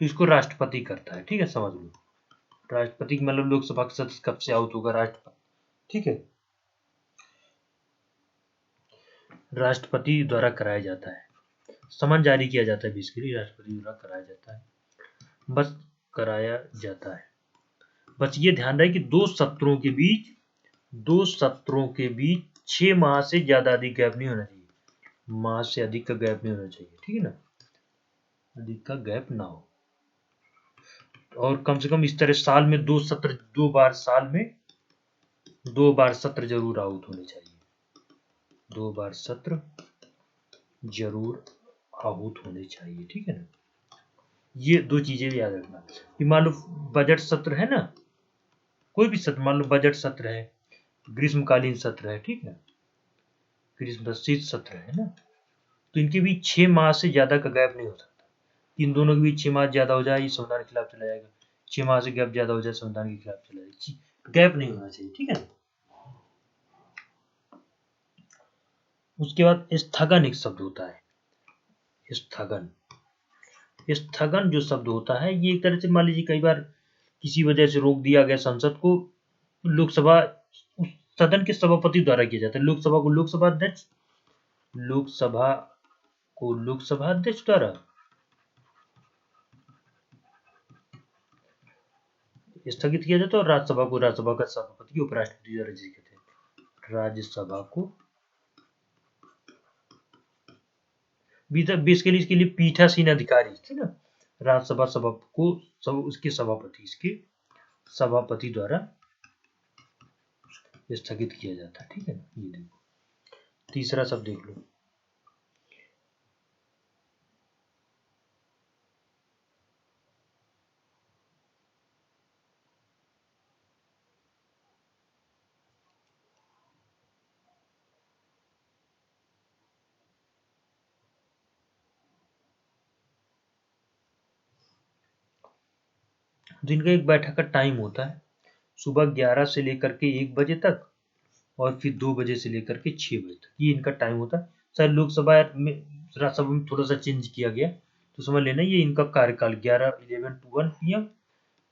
Speaker 1: तो इसको राष्ट्रपति करता है, ठीक है, समझ लो। राष्ट्रपति मतलब लोकसभा का सदस्य कब से आहूत होगा, राष्ट्रपति, ठीक है, राष्ट्रपति द्वारा कराया जाता है, समन जारी किया जाता है बेसिकली, राष्ट्रपति द्वारा कराया जाता है, बस कराया जाता है। बस ये ध्यान रहे कि दो सत्रों के बीच 6 माह से ज्यादा अधिक गैप नहीं होना चाहिए, माह से अधिक का गैप नहीं होना चाहिए, ठीक है ना, अधिक का गैप ना हो, और कम से कम इस तरह साल में 2 सत्र, 2 बार साल में 2 बार सत्र जरूर आहूत होने चाहिए, 2 बार सत्र जरूर आहूत होने चाहिए, ठीक है ना। ये 2 चीजें याद रखना कि मान लो बजट सत्र है ना, कोई भी सत्र, मान लो बजट सत्र है, ग्रीष्मकालीन सत्र है, ठीक है, ग्रीष्म शीत सत्र है ना, तो इनके बीच 6 माह से ज्यादा का गैप नहीं हो सकता, इन दोनों के बीच 6 माह ज्यादा हो जाए ये संविधान के खिलाफ चला जाएगा, 6 माह से गैप ज्यादा हो जाए संविधान के खिलाफ चला जाएगा, गैप नहीं होना चाहिए, ठीक है। उसके बाद स्थगन एक शब्द होता है, स्थगन, स्थगन जो शब्द होता है ये एक तरह से मान लीजिए कई बार किसी वजह से रोक दिया गया संसद को, लोकसभा सदन के सभापति द्वारा किया जाता है, लोकसभा को लोकसभा अध्यक्ष द्वारा स्थगित किया जाता है, और राज्यसभा को राज्यसभा का सभापति उपराष्ट्रपति द्वारा जिसे कहते हैं, राज्यसभा को बेसिकली इसके लिए पीठासीन अधिकारी, ठीक है, राज्यसभा सभा को उसके सभापति द्वारा स्थगित किया जाता है, ठीक है ना। ये देखो तीसरा शब्द देख लो, दिन का एक बैठक का टाइम होता है, सुबह 11 से लेकर के 1 बजे तक, और फिर 2 बजे से लेकर के 6 बजे तक, ये इनका टाइम होता है। शायद लोकसभा में राज्यसभा में थोड़ा सा चेंज किया गया, तो समझ लेना ये इनका कार्यकाल 11 to 1 PM,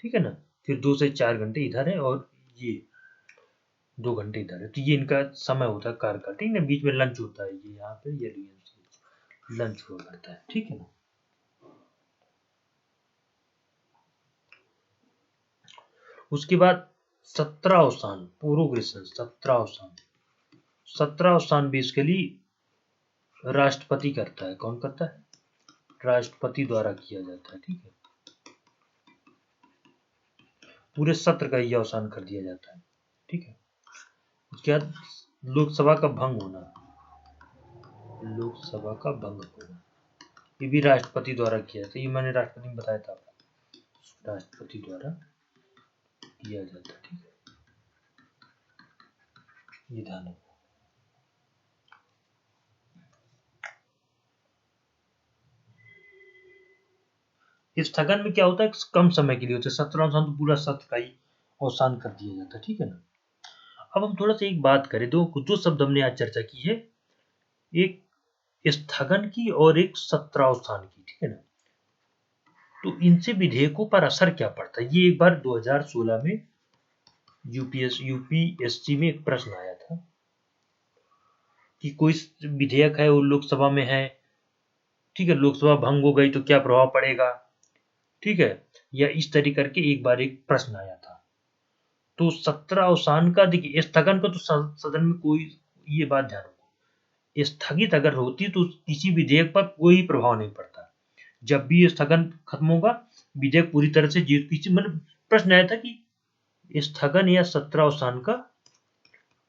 Speaker 1: ठीक है ना, फिर 2 से 4 घंटे इधर है और ये 2 घंटे इधर है, तो ये इनका समय होता है कार्यकाल, ठीक है ना, बीच में लंच होता है, ये यहाँ पे ये लंच हुआ करता है, ठीक है ना। उसके बाद सत्रावसान, प्रोग्रेशन, सत्रावसान बेसिकली राष्ट्रपति करता है, कौन करता है, राष्ट्रपति द्वारा किया जाता है, ठीक है, पूरे सत्र का ही अवसान कर दिया जाता है, ठीक है। उसके बाद लोकसभा का भंग होना, ये भी राष्ट्रपति द्वारा किया था, ये मैंने राष्ट्रपति में बताया था आपको, राष्ट्रपति द्वारा किया जाता है, ठीक है, ये ध्यान रखो। इस स्थगन में क्या होता है, कम समय के लिए होता है, सत्रावसान तो पूरा सत्र का ही अवसान कर दिया जाता है, ठीक है ना। अब हम थोड़ा सा एक बात करें, दो शब्द हमने आज चर्चा की है, एक स्थगन की और एक सत्रावसान की, ठीक है ना। तो इनसे विधेयकों पर असर क्या पड़ता है, ये एक बार 2016 में यूपीएससी में एक प्रश्न आया था कि कोई विधेयक है वो लोकसभा में है, ठीक है, लोकसभा भंग हो गई तो क्या प्रभाव पड़ेगा, ठीक है, या इस तरीके करके एक बार एक प्रश्न आया था। तो सत्रावसान का देखिए, स्थगन का तो सदन में कोई, ये बात ध्यान रखो, स्थगित अगर होती तो किसी विधेयक पर कोई प्रभाव नहीं पड़ता। जब भी ये स्थगन खत्म होगा, विधेयक पूरी तरह से जीत पीछे, मतलब प्रश्न आया था कि स्थगन या सत्रावसान का,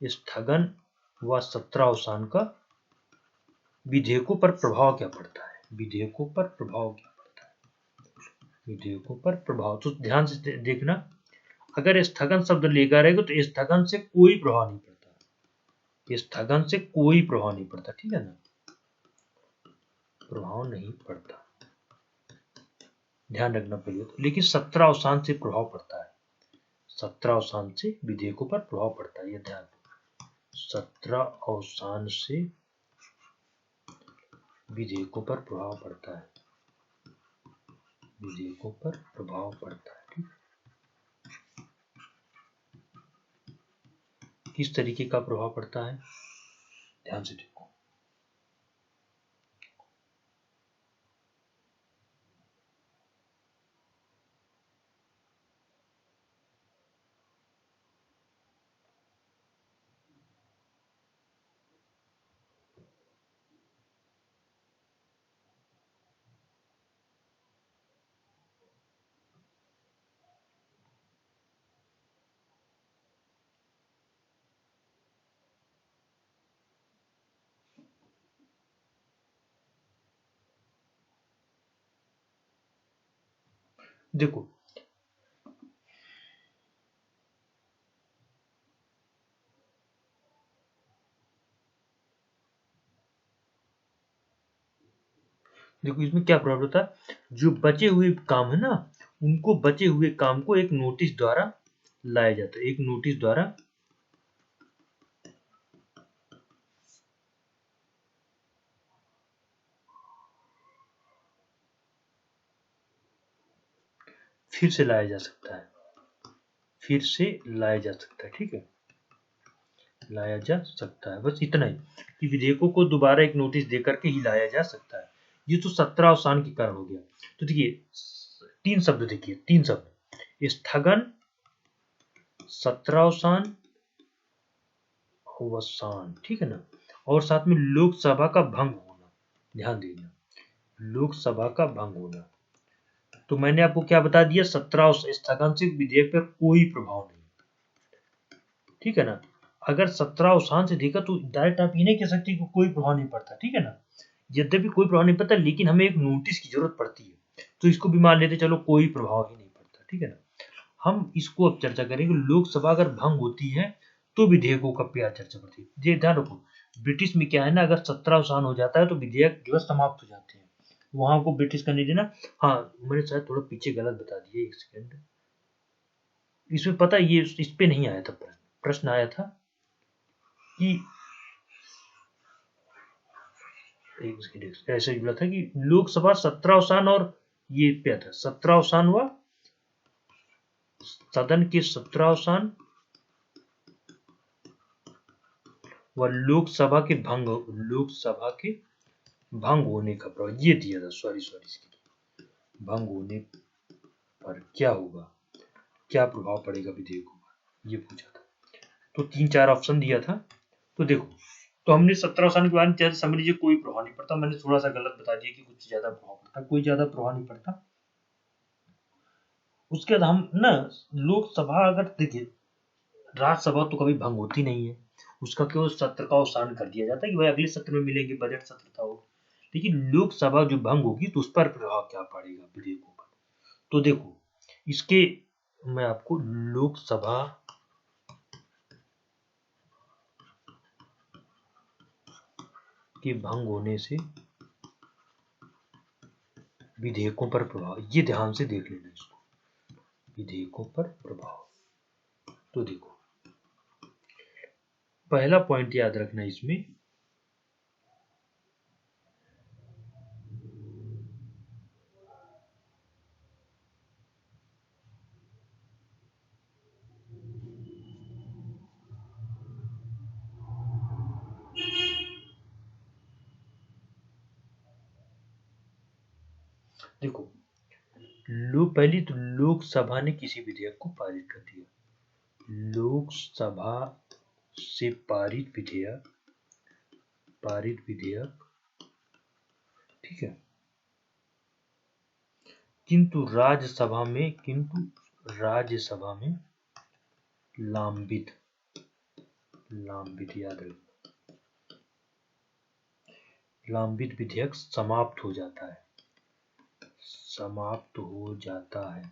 Speaker 1: स्थगन व सत्रावसान का विधेयकों पर प्रभाव क्या पड़ता है, विधेयकों पर प्रभाव क्या पड़ता है, विधेयकों पर प्रभाव। तो ध्यान से देखना, अगर स्थगन शब्द लेकर रहेगा तो स्थगन से कोई प्रभाव नहीं पड़ता, स्थगन से कोई प्रभाव नहीं पड़ता, ठीक है ना, प्रभाव नहीं पड़ता, ध्यान रखना पड़ेगा तो। लेकिन सत्रावसान से प्रभाव पड़ता है, सत्रावसान से विधेयकों पर प्रभाव पड़ता है, यह ध्यान, सत्रावसान से विधेयकों पर प्रभाव पड़ता है, विधेयकों पर प्रभाव पड़ता है, ठीक। किस तरीके का प्रभाव पड़ता है, ध्यान से देखो। देखो देखो इसमें क्या प्रॉब्लम होता है, जो बचे हुए काम है ना, उनको बचे हुए काम को एक नोटिस द्वारा लाया जाता है, एक नोटिस द्वारा फिर से लाया जा सकता है, फिर से लाया जा सकता है, ठीक है, लाया जा सकता है, बस इतना ही कि विधेयकों को दोबारा एक नोटिस देकर के ही लाया जा सकता है। ये तो सत्रावसान के कारण हो गया। तो देखिए तीन शब्द, देखिए तीन शब्द, स्थगन, सत्रावसान, अवसान, ठीक है ना, और साथ में लोकसभा का भंग होना, ध्यान देना, लोकसभा का भंग होना। तो मैंने आपको क्या बता दिया, स्थगन से विधेयक पर कोई प्रभाव नहीं, ठीक है ना। अगर सत्रावसान से देखा तो डायरेक्ट आप ये नहीं कह सकते कि कोई प्रभाव नहीं पड़ता, ठीक है ना, यद्यपि कोई प्रभाव नहीं पड़ता लेकिन हमें एक नोटिस की जरूरत पड़ती है, तो इसको भी मान लेते चलो कोई प्रभाव ही नहीं पड़ता, ठीक है ना। हम इसको अब चर्चा करेंगे, लोकसभा अगर भंग होती है तो विधेयकों का प्यार चर्चा पड़ती है। ये ध्यान रखो, ब्रिटिश में क्या है ना, अगर सत्रावसान हो जाता है तो विधेयक जो है समाप्त हो जाते हैं, वहां को ब्रिटिश का नहीं देना। हाँ मैंने शायद थोड़ा पीछे गलत बता दिया, एक सेकेंड, इसमें पता ये इस पे नहीं आया था प्रश्न, प्रश्न आया था कि ऐसे ही बोला था कि लोकसभा सत्रावसान, और ये क्या था, सत्रावसान व सदन के सत्रावसान व लोकसभा के भंग, लोकसभा के भंग होने का प्रभाव, ये दिया था, सॉरी भंग होने पर क्या होगा, क्या प्रभाव पड़ेगा विधेयकों पर, ये पूछा था। तो तीन चार ऑप्शन दिया था। तो देखो, तो हमने सत्रावसान के बारे में समझ लीजिए कोई प्रभाव नहीं पड़ता, मैंने थोड़ा सा गलत बता दिया कि कुछ ज्यादा प्रभाव पड़ता, कोई ज्यादा प्रभाव नहीं पड़ता। उसके बाद हम ना, लोकसभा अगर देखिए, राज्यसभा तो कभी भंग होती नहीं है, उसका केवल सत्र का अवसान कर दिया जाता है कि भाई अगले सत्र में मिलेंगे, बजट सत्र था वो। लेकिन लोकसभा जो भंग होगी तो उस पर प्रभाव क्या पड़ेगा विधेयकों पर। तो देखो इसके, मैं आपको लोकसभा के भंग होने से विधेयकों पर प्रभाव, ये ध्यान से देख लेना इसको, विधेयकों पर प्रभाव। तो देखो पहला पॉइंट याद रखना इसमें, देखो पहली तो लोकसभा ने किसी विधेयक को पारित कर दिया। लोकसभा से पारित विधेयक, ठीक है, किंतु राज्यसभा में लांबित याद रखो, लांबित विधेयक समाप्त हो जाता है।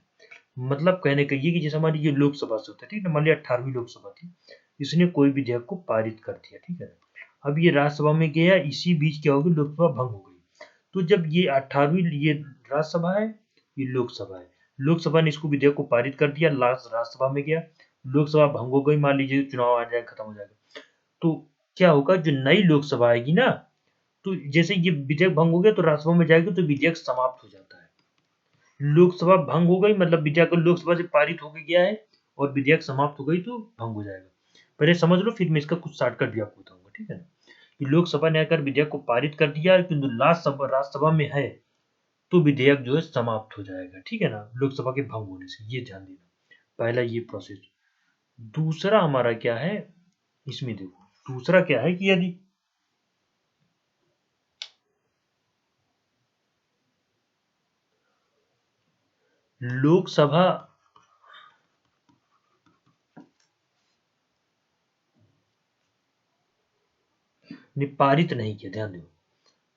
Speaker 1: मतलब कहने का ये कि जैसे हमारी ये लोकसभा से होता है, ठीक है, मान लिया 18वीं लोकसभा थी, इसने कोई विधेयक को पारित कर दिया, ठीक है, अब ये राज्यसभा में गया, इसी बीच क्या होगी, लोकसभा भंग हो गई। तो जब ये 18वीं, ये राज्यसभा है, ये लोकसभा है, लोकसभा ने इसको विधेयक को पारित कर दिया, राज्यसभा में गया, लोकसभा भंग हो गई, मान लीजिए चुनाव आ जाए, खत्म हो जाएगा, तो क्या होगा, जो नई लोकसभा आएगी ना, तो जैसे ये विधेयक भंग हो गया तो राज्यसभा में जाएगी, तो विधेयक समाप्त हो जाता है। लोकसभा भंग हो गई मतलब विधेयक लोकसभा से पारित होकर गया है और विधेयक समाप्त हो गई तो भंग हो जाएगा। पहले समझ लो, फिर मैं इसका कुछ शॉर्टकट भी आपको बताऊंगा, ठीक है ना, कि लोकसभा ने आकर विधेयक को पारित कर दिया, किंतु राज्यसभा में है तो विधेयक जो है समाप्त हो जाएगा, ठीक है ना, लोकसभा के भंग होने से, ये ध्यान देना, पहला ये प्रोसेस। दूसरा हमारा क्या है, इसमें देखो दूसरा क्या है कि यदि लोकसभा ने पारित नहीं किया, ध्यान दो,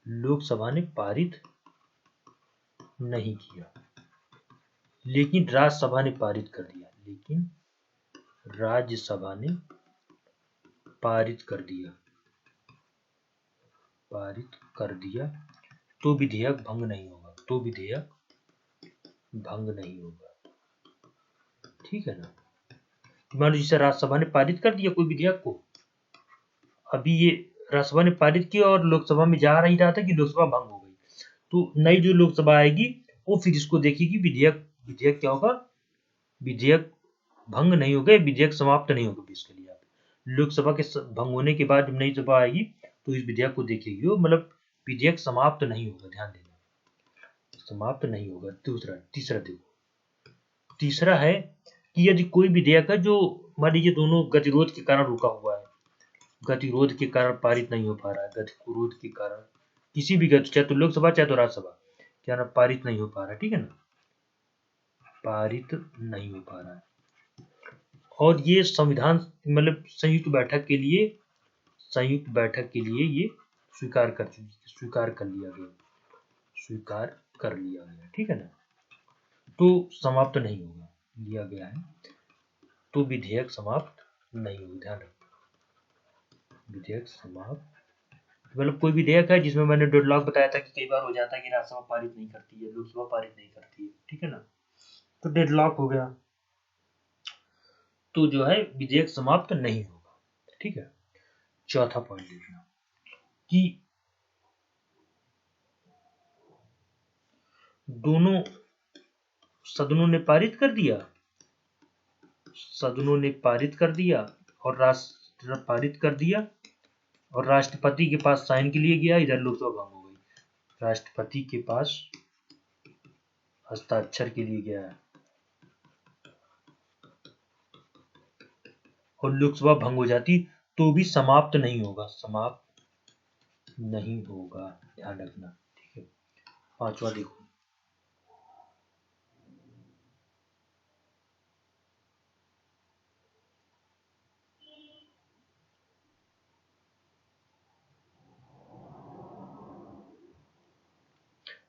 Speaker 1: लोकसभा ने पारित नहीं किया लेकिन राज्यसभा ने पारित कर दिया, राज्यसभा ने पारित कर दिया, तो विधेयक भंग नहीं होगा, ठीक है ना। मान लो जैसे राज्यसभा ने पारित कर दिया कोई विधेयक को, अभी ये राज्यसभा ने पारित किया और लोकसभा में जा रही रहा था कि लोकसभा भंग हो गई, तो नई जो लोकसभा आएगी वो फिर इसको देखेगी, विधेयक क्या होगा, विधेयक भंग नहीं होगा, विधेयक समाप्त नहीं होगा। इसके लिए आप लोकसभा के भंग होने के बाद जब नई सभा आएगी तो इस विधेयक को देखेगी, वो मतलब विधेयक समाप्त नहीं होगा, ध्यान देना, समाप्त नहीं होगा। तीसरा देखो, तीसरा है कि यदि कोई विधेयक है जो मान लीजिए दोनों गतिरोध के कारण रुका हुआ है, गतिरोध के कारण पारित नहीं हो पा रहा है, गतिरोध के कारण किसी भी चाहे तो लोकसभा चाहे तो राज्यसभा, क्या ना पारित नहीं हो पा रहा है, ठीक है ना, पारित नहीं हो पा रहा है, और ये संविधान मतलब संयुक्त बैठक के लिए ये स्वीकार कर लिया गया, ठीक है ना, तो समाप्त नहीं होगा, लिया गया है तो विधेयक समाप्त नहीं होगा, ध्यान रखना, विधेयक समाप्त मतलब कोई विधेयक है जिसमें मैंने डेडलॉक बताया था कि कई बार हो जाता है कि राज्यसभा पारित नहीं करती है, लोकसभा पारित नहीं करती है, ठीक है ना, तो डेडलॉक हो गया, तो जो है विधेयक समाप्त नहीं होगा, ठीक है। चौथा पॉइंट देखना कि दोनों सदनों ने पारित कर दिया और राष्ट्र पारित कर दिया और राष्ट्रपति के पास साइन के लिए गया, इधर लोकसभा भंग हो गई, राष्ट्रपति के पास हस्ताक्षर के लिए गया है और लोकसभा भंग हो जाती तो भी समाप्त नहीं होगा, ध्यान रखना, ठीक है। पांचवा देखो,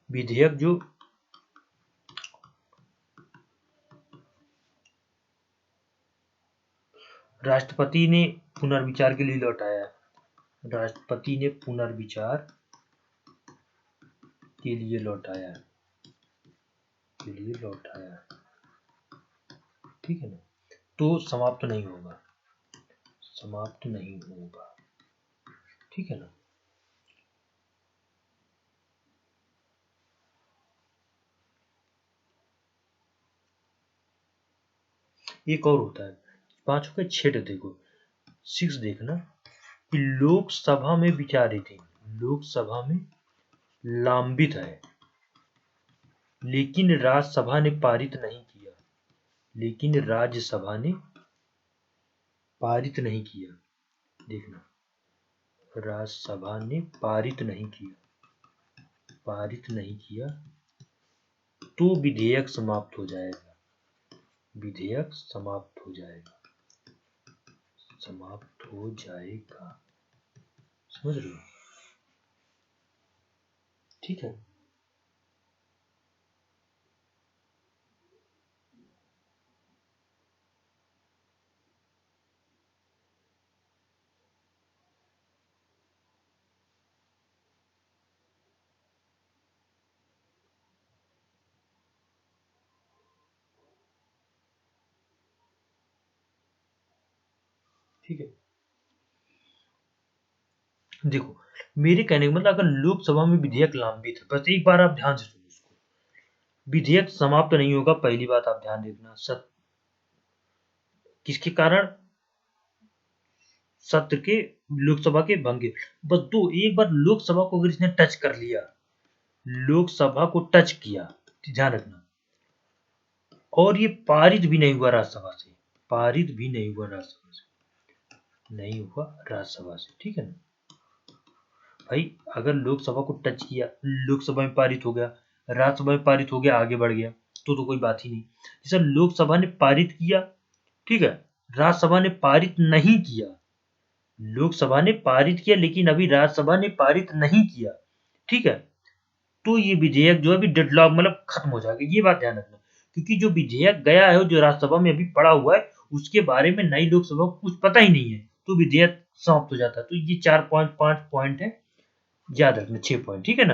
Speaker 1: विधेयक जो राष्ट्रपति ने पुनर्विचार के लिए लौटाया, ठीक है ना, तो समाप्त नहीं होगा, समाप्त नहीं होगा, ठीक है ना। एक और होता है, 5 का 6 देखो, 6 देखना कि लोकसभा में विचाराधीन, लोकसभा में लंबित है लेकिन राज्यसभा ने पारित नहीं किया, लेकिन राज्यसभा ने पारित नहीं किया, देखना राज्यसभा ने पारित नहीं किया, पारित नहीं किया तो विधेयक समाप्त हो जाएगा, विधेयक समाप्त हो जाएगा, समाप्त हो जाएगा, समझ रहे हो, ठीक है। ठीक है, देखो मेरे कहने का मतलब अगर लोकसभा में विधेयक लंबित है, बस एक बार आप ध्यान से सुनो इसको, विधेयक समाप्त नहीं होगा, पहली बात आप ध्यान देखना, किसके कारण, सत्र के, लोकसभा के भंग, बस दो, एक बार लोकसभा को अगर इसने टच कर लिया, लोकसभा को टच किया, ध्यान रखना, और ये पारित भी नहीं हुआ राज्यसभा से, पारित भी नहीं हुआ राज्यसभा से, नहीं हुआ राज्यसभा से, ठीक है ना भाई। अगर लोकसभा को टच किया, लोकसभा में पारित हो गया, राज्यसभा में पारित हो गया, आगे बढ़ गया, तो कोई बात ही नहीं। जैसे लोकसभा ने पारित किया, ठीक है, राज्यसभा ने पारित नहीं किया, लोकसभा ने पारित किया लेकिन अभी राज्यसभा ने पारित नहीं किया, ठीक है, तो ये विधेयक जो है अभी डेडलॉक मतलब खत्म हो जाएगा, ये बात ध्यान रखना, क्योंकि जो विधेयक गया है जो राज्यसभा में अभी पड़ा हुआ है उसके बारे में नई लोकसभा को कुछ पता ही नहीं है, तो विधेयक समाप्त हो जाता है। तो ये 4 पॉइंट 5 पॉइंट है, याद रखना, 6 पॉइंट, ठीक है ना।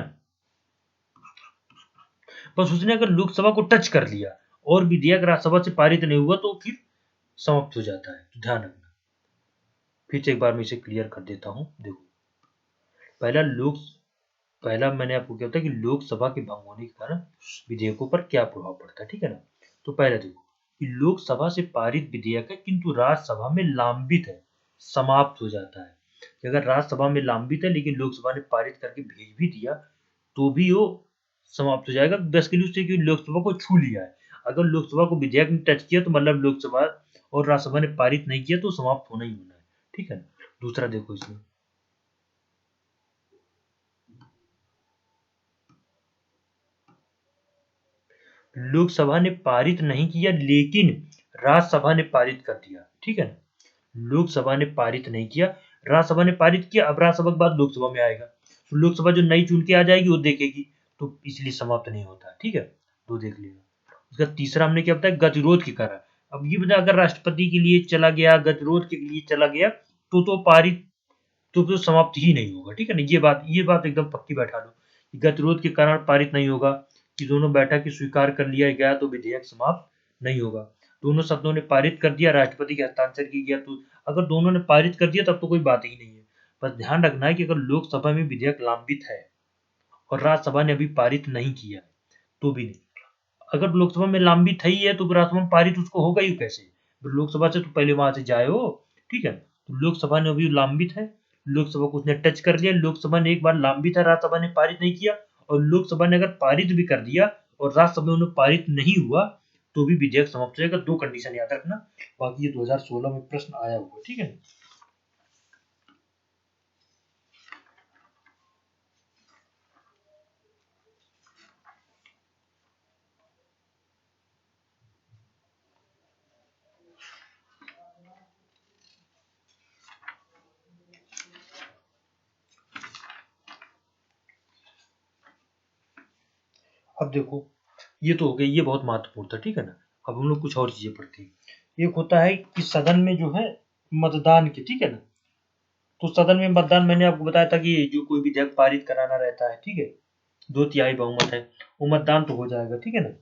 Speaker 1: बस उसने अगर लोकसभा को टच कर लिया और विधेयक राज्यसभा से पारित नहीं हुआ तो फिर समाप्त हो जाता है, तो ध्यान रखना। फिर से एक बार मैं इसे क्लियर कर देता हूं, देखो पहला मैंने आपको क्या बताया कि लोकसभा के भंग होने के कारण विधेयकों पर क्या प्रभाव पड़ता है, ठीक है ना। तो पहला देखो कि लोकसभा से पारित विधेयक है किंतु राज्यसभा में लंबित है, समाप्त हो जाता है। कि अगर राज्यसभा में लंबित है लेकिन लोकसभा ने पारित करके भेज भी दिया तो भी वो समाप्त हो जाएगा, बेसिकली उससे कि लोकसभा को छू लिया है। अगर लोकसभा को विधेयक ने टच किया तो मतलब लोकसभा और राज्यसभा ने पारित नहीं किया तो समाप्त होना ही होना है, ठीक है। दूसरा देखो इसमें, लोकसभा ने पारित नहीं किया लेकिन राज्यसभा ने पारित कर दिया, ठीक है ना। लोकसभा ने पारित नहीं किया, राज्यसभा ने पारित किया, अब राज्यसभा के बाद लोकसभा में आएगा तो लोकसभा जो नई चुन के आ जाएगी वो देखेगी, तो इसलिए समाप्त नहीं होता, ठीक है। तो देख लेना। उसका तीसरा हमने क्या बताया, गतिरोध के कारण। अब ये बता अगर राष्ट्रपति के लिए चला गया, गतिरोध के लिए चला गया तो पारित तो समाप्त ही नहीं होगा, ठीक है ना। ये बात एकदम पक्की बैठा लो, गतिरोध के कारण पारित नहीं होगा, कि दोनों बैठक की स्वीकार कर लिया गया तो विधेयक समाप्त नहीं होगा। दोनों सदनों ने पारित कर दिया, राष्ट्रपति के हस्ताक्षर की गया, तो अगर दोनों ने पारित कर दिया तब तो कोई बात ही नहीं है। बस ध्यान रखना है कि अगर लोकसभा में विधेयक लंबित है और राज्यसभा ने अभी पारित नहीं किया तो भी नहीं, अगर लोकसभा में लंबित है ही है तो राज्यसभा में पारित उसको होगा ही कैसे, लोकसभा से तो पहले वहां से जाए हो, ठीक है। तो लोकसभा ने अभी लंबित है, लोकसभा को उसने टच कर लिया, लोकसभा ने एक बार लंबित है, राज्यसभा ने पारित नहीं किया, और लोकसभा ने अगर पारित भी कर दिया और राज्यसभा में पारित नहीं हुआ तो भी विधेयक समाप्त हो जाएगा। 2 कंडीशन याद रखना, बाकी ये 2016 में प्रश्न आया हुआ, ठीक है। अब देखो ये तो हो गया, ये बहुत महत्वपूर्ण था, ठीक है ना। अब हम लोग कुछ और चीजें पढ़ते हैं। एक होता है कि सदन में जो है मतदान के, ठीक है ना। तो सदन में मतदान मैंने आपको बताया था कि जो कोई विधेयक पारित कराना रहता है, ठीक है, 2/3 बहुमत है, वो मतदान तो हो जाएगा, ठीक है ना,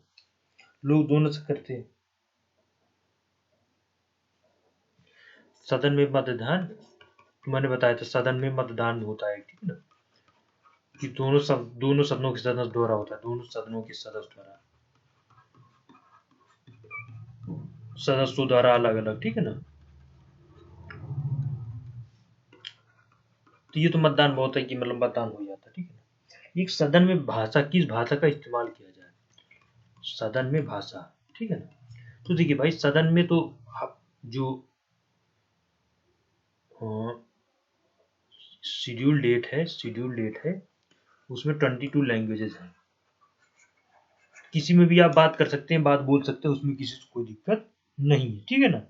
Speaker 1: लोग दोनों से करते हैं। सदन में मतदान, मैंने बताया था सदन में मतदान होता है, ठीक है ना, कि दोनों सदनों के सदस्य द्वारा होता है, दोनों सदनों के सदस्यों द्वारा अलग अलग, ठीक है ना। तो ये तो मतदान बहुत है कि मतलब मतदान हो जाता है, ठीक है ना। एक सदन में भाषा, किस भाषा का इस्तेमाल किया जाए, सदन में भाषा, ठीक है ना। तो देखिए भाई, सदन में तो जो शेड्यूल डेट है उसमें 22 लैंग्वेजेस हैं, किसी में भी आप बात कर सकते हैं, बात बोल सकते हैं, उसमें किसी को कोई दिक्कत नहीं है, ठीक है ना।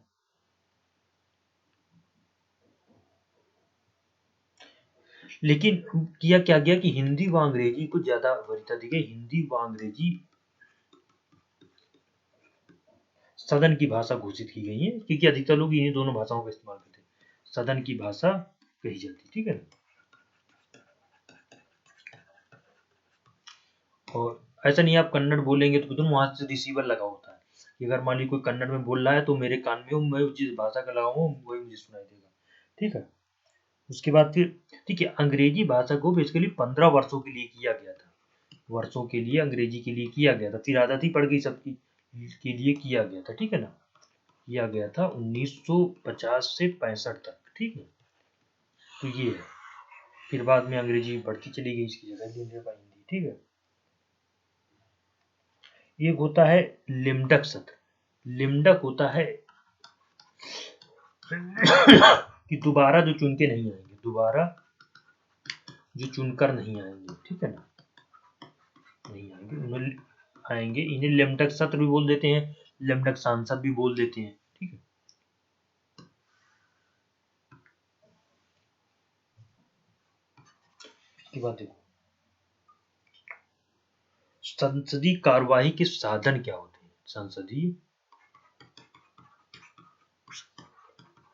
Speaker 1: लेकिन किया क्या गया कि हिंदी व अंग्रेजी को ज्यादा वरीयता दी गई, हिंदी व अंग्रेजी सदन की भाषा घोषित की गई है, क्योंकि अधिकतर लोग इन्हीं दोनों भाषाओं का इस्तेमाल करते हैं, सदन की भाषा कही जाती है, ठीक है ना। और ऐसा नहीं आप कन्नड़ बोलेंगे तो तुम वहां से रिसीवर लगा होता है कि अगर मान ली कोई कन्नड़ में बोल रहा है तो मेरे कान में मैं जिस भाषा का लगाऊंगा वही मुझे सुनाई देगा, ठीक है। उसके बाद फिर ठीक है, अंग्रेजी भाषा को बेसिकली 15 वर्षों के लिए किया गया था, वर्षों के लिए अंग्रेजी के लिए किया गया था, फिर आदत ही पड़ गई सबकी के लिए किया गया था, ठीक है ना। किया गया था 1950 से 65 तक, ठीक है। तो ये है, फिर बाद में अंग्रेजी बढ़ती चली गई, इसकी जगह ले लिया हिंदी, ठीक है। एक होता है लिम्डक सत्र, लिम्डक होता है कि दोबारा जो चुन के नहीं आएंगे, दोबारा जो चुनकर नहीं आएंगे, ठीक है ना, नहीं आएंगे, उन्हें आएंगे, इन्हें लिम्डक सत्र भी बोल देते हैं, लिम्डक सांसद भी बोल देते हैं, ठीक है। इसके बाद देखो संसदीय कार्यवाही के साधन क्या होते हैं, संसदीय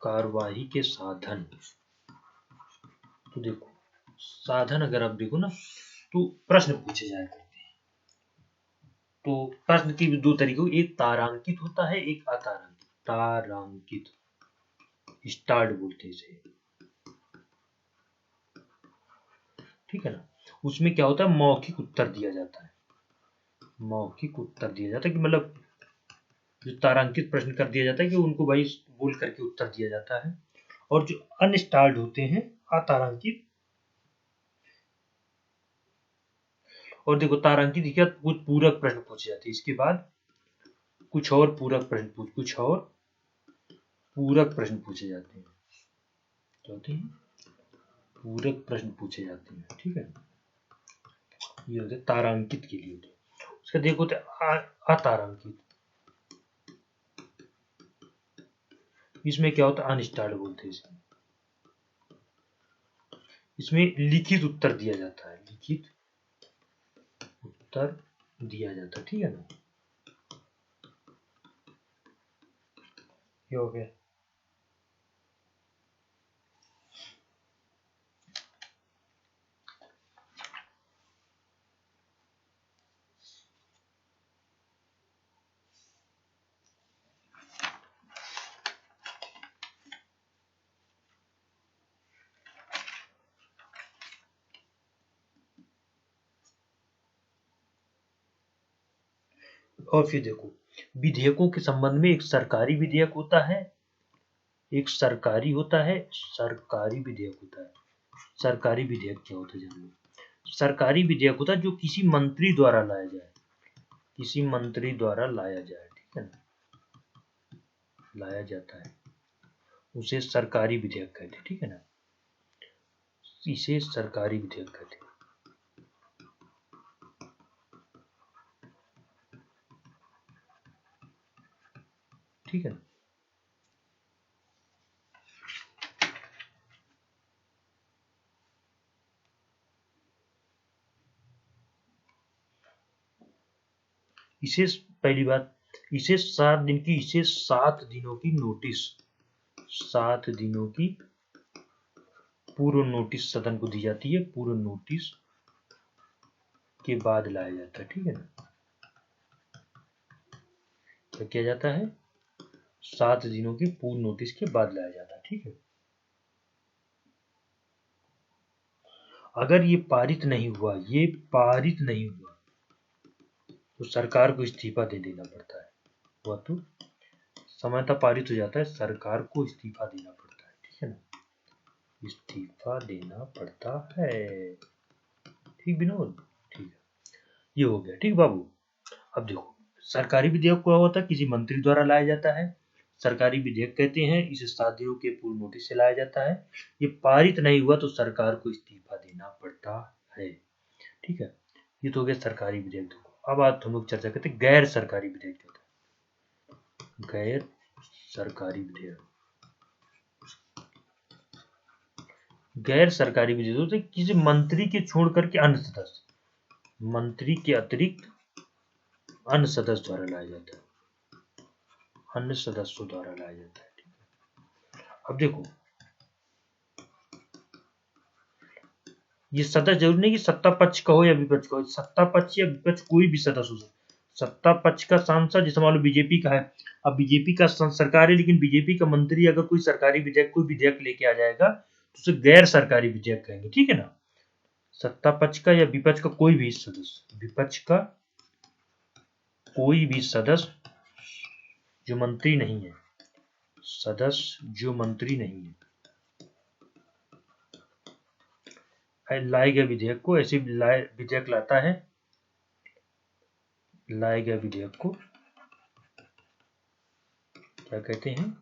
Speaker 1: कार्यवाही के साधन। तो देखो साधन अगर आप देखो ना तो प्रश्न पूछे जाया करते हैं, तो प्रश्न की भी दो तरीके, एक तारांकित होता है, एक अतारांकित, तारांकित स्टार्ट बोलते हैं इसे, ठीक है ना। उसमें क्या होता है, मौखिक उत्तर दिया जाता है, मौखिक उत्तर दिया जाता है कि मतलब जो तारांकित प्रश्न कर दिया जाता है कि उनको भाई बोल करके उत्तर दिया जाता है, और जो अनस्टार्ड होते हैं अतारांकित, और देखो तारांकित क्या कुछ पूरक प्रश्न पूछे जाते हैं, इसके बाद कुछ और पूरक प्रश्न कुछ और पूरक प्रश्न पूछे जाते हैं, क्या होते हैं, पूरक प्रश्न पूछे जाते हैं, ठीक है। ये होते तारांकित के लिए होते हैं। उसका देखो अतारांकित, इसमें क्या होता है, अनस्टार्ड बोलते हैं इसमें, इसमें लिखित उत्तर दिया जाता है, लिखित उत्तर दिया जाता है, ठीक है ना। ये हो गया। और फिर देखो विधेयकों के संबंध में एक सरकारी विधेयक होता है, एक सरकारी होता है, सरकारी विधेयक होता है। सरकारी विधेयक क्या होता है जान लो, सरकारी विधेयक होता है जो किसी मंत्री द्वारा लाया जाए, किसी मंत्री द्वारा लाया जाए, ठीक है ना, लाया जाता है, उसे सरकारी विधेयक कहते हैं, ठीक है ना, इसे सरकारी विधेयक कहते हैं, ठीक है ना। इसे पहली बात, इसे 7 दिनों की नोटिस, 7 दिनों की पूर्व नोटिस सदन को दी जाती है, पूर्व नोटिस के बाद लाया जाता है, ठीक है ना। क्या किया जाता है, 7 दिनों की पूर्व नोटिस के बाद लाया जाता है, ठीक है। अगर ये पारित नहीं हुआ, ये पारित नहीं हुआ तो सरकार को इस्तीफा दे देना पड़ता है। हुआ तो समानता पारित हो जाता है, सरकार को इस्तीफा देना पड़ता है, ठीक है ना, इस्तीफा देना पड़ता है। ठीक विनोद, ठीक है, ये हो गया। ठीक बाबू, अब देखो सरकारी विधेयक क्या होता है, किसी मंत्री द्वारा लाया जाता है, सरकारी विधेयक कहते हैं, इसे 7 दिनों के पूर्व नोटिस से लाया जाता है, ये पारित नहीं हुआ तो सरकार को इस्तीफा देना पड़ता है। ठीक है, ये तो हो गया सरकारी विधेयक। देखो अब आज हम लोग चर्चा करते हैं गैर सरकारी विधेयक होता है। गैर सरकारी विधेयक, गैर सरकारी विधेयक होते हैं किसी मंत्री के छोड़ करके अन्य सदस्य, मंत्री के अतिरिक्त अन्य सदस्य द्वारा लाया जाता है, अन्य सदस्यों द्वारा लाया जाता है। ठीक है, अब देखो ये सदस्य जरूरी नहीं कि सत्ता पक्ष का हो या विपक्ष का हो, सत्ता पक्ष या विपक्ष कोई भी सदस्य हो सकता है। सत्ता पक्ष का सांसद, जैसे मान लो बीजेपी का है, अब बीजेपी का सरकार है लेकिन बीजेपी का मंत्री अगर कोई सरकारी विधेयक, कोई विधेयक लेके आ जाएगा तो उसे गैर सरकारी विधेयक कहेंगे। ठीक है ना, सत्ता पक्ष का या विपक्ष का कोई भी सदस्य, विपक्ष का कोई भी सदस्य जो मंत्री नहीं है, सदस्य जो मंत्री नहीं है, लाए गए विधेयक को, ऐसे विधेयक लाता है, लाए गए विधेयक को क्या कहते हैं,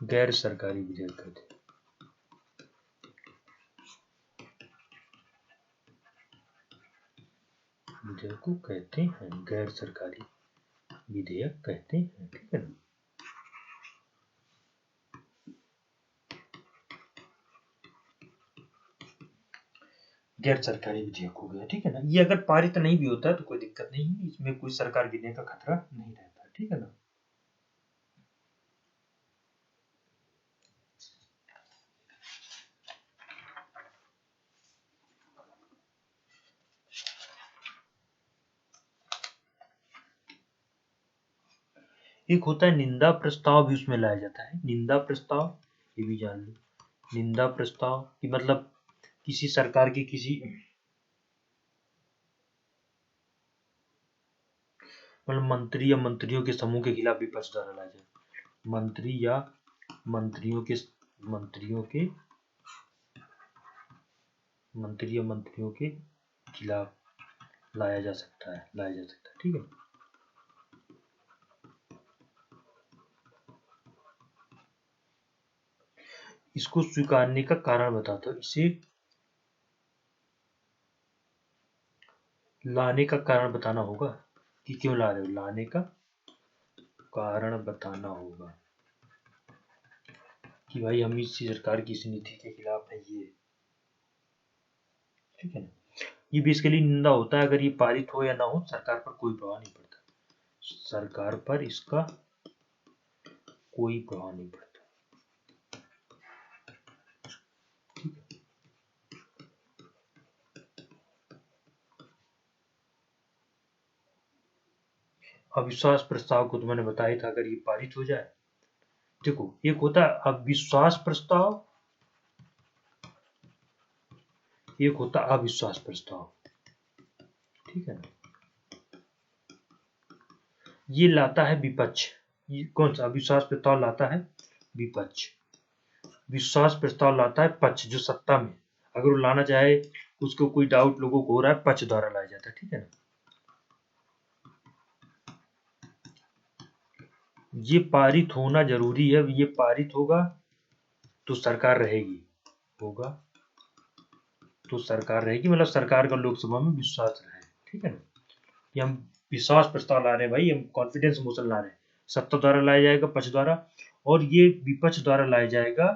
Speaker 1: गैर सरकारी विधेयक कहते हैं। विधेयक को कहते हैं गैर सरकारी विधेयक कहते हैं। ठीक है ना, गैर सरकारी विधेयक हो गया। ठीक है ना, ये अगर पारित नहीं भी होता है तो कोई दिक्कत नहीं है, इसमें कोई सरकार गिरने का खतरा नहीं रहता। ठीक है ना, एक होता है निंदा प्रस्ताव, भी उसमें लाया जाता है। निंदा प्रस्ताव, ये भी जान लो, निंदा प्रस्ताव की मतलब किसी सरकार की किसी मतलब मंत्री या मंत्रियों के समूह के खिलाफ विपक्ष द्वारा लाया जाए, मंत्री या मंत्रियों के मंत्री या मंत्रियों के खिलाफ लाया जा सकता है, लाया जा सकता है। ठीक है, इसको स्वीकारने का कारण बताता हूं, इसे लाने का कारण बताना होगा कि क्यों ला रहे हो, लाने का कारण बताना होगा कि भाई हम इस सरकार की इस नीति के खिलाफ है ये। ठीक है ना, ये बेसिकली निंदा होता है, अगर ये पारित हो या ना हो सरकार पर कोई प्रभाव नहीं पड़ता, सरकार पर इसका कोई प्रभाव नहीं पड़ता। अविश्वास प्रस्ताव को तो मैंने बताया था, अगर ये पारित हो जाए, देखो एक होता है अविश्वास प्रस्ताव, एक होता है अविश्वास प्रस्ताव। ठीक है ना, ये लाता है विपक्ष, ये कौन सा अविश्वास प्रस्ताव लाता है विपक्ष, विश्वास प्रस्ताव लाता है पक्ष जो सत्ता में, अगर वो लाना चाहे, उसको कोई डाउट लोगों को हो रहा है, पक्ष द्वारा लाया जाता है। ठीक है ना, ये पारित होना जरूरी है, ये पारित होगा तो सरकार रहेगी, होगा तो सरकार रहेगी, मतलब सरकार का लोकसभा में विश्वास रहे। ठीक है ना, ये हम विश्वास प्रस्ताव ला रहे हैं भाई, हम कॉन्फिडेंस मोशन ला रहे हैं, सत्ता द्वारा लाया जाएगा, पक्ष द्वारा, और ये विपक्ष द्वारा लाया जाएगा,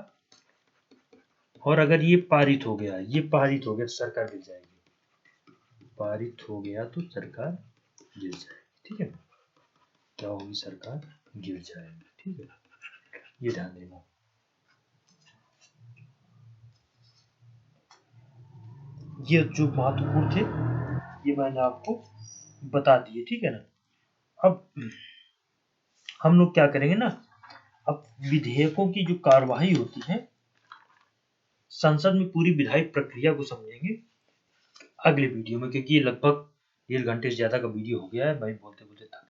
Speaker 1: और अगर ये पारित हो गया, ये पारित हो गया तो सरकार गिर जाएगी, पारित हो गया तो सरकार गिर जाएगी। ठीक है, क्या होगी, सरकार गिर जाएगी। ठीक है, ये ध्यान देना। ये जो महत्वपूर्ण थे ये मैंने आपको बता दिए। ठीक है ना, अब हम लोग क्या करेंगे ना, अब विधेयकों की जो कार्यवाही होती है संसद में, पूरी विधायी प्रक्रिया को समझेंगे अगले वीडियो में, क्योंकि ये लगभग 1.5 घंटे से ज्यादा का वीडियो हो गया है, भाई बोलते बोलते थक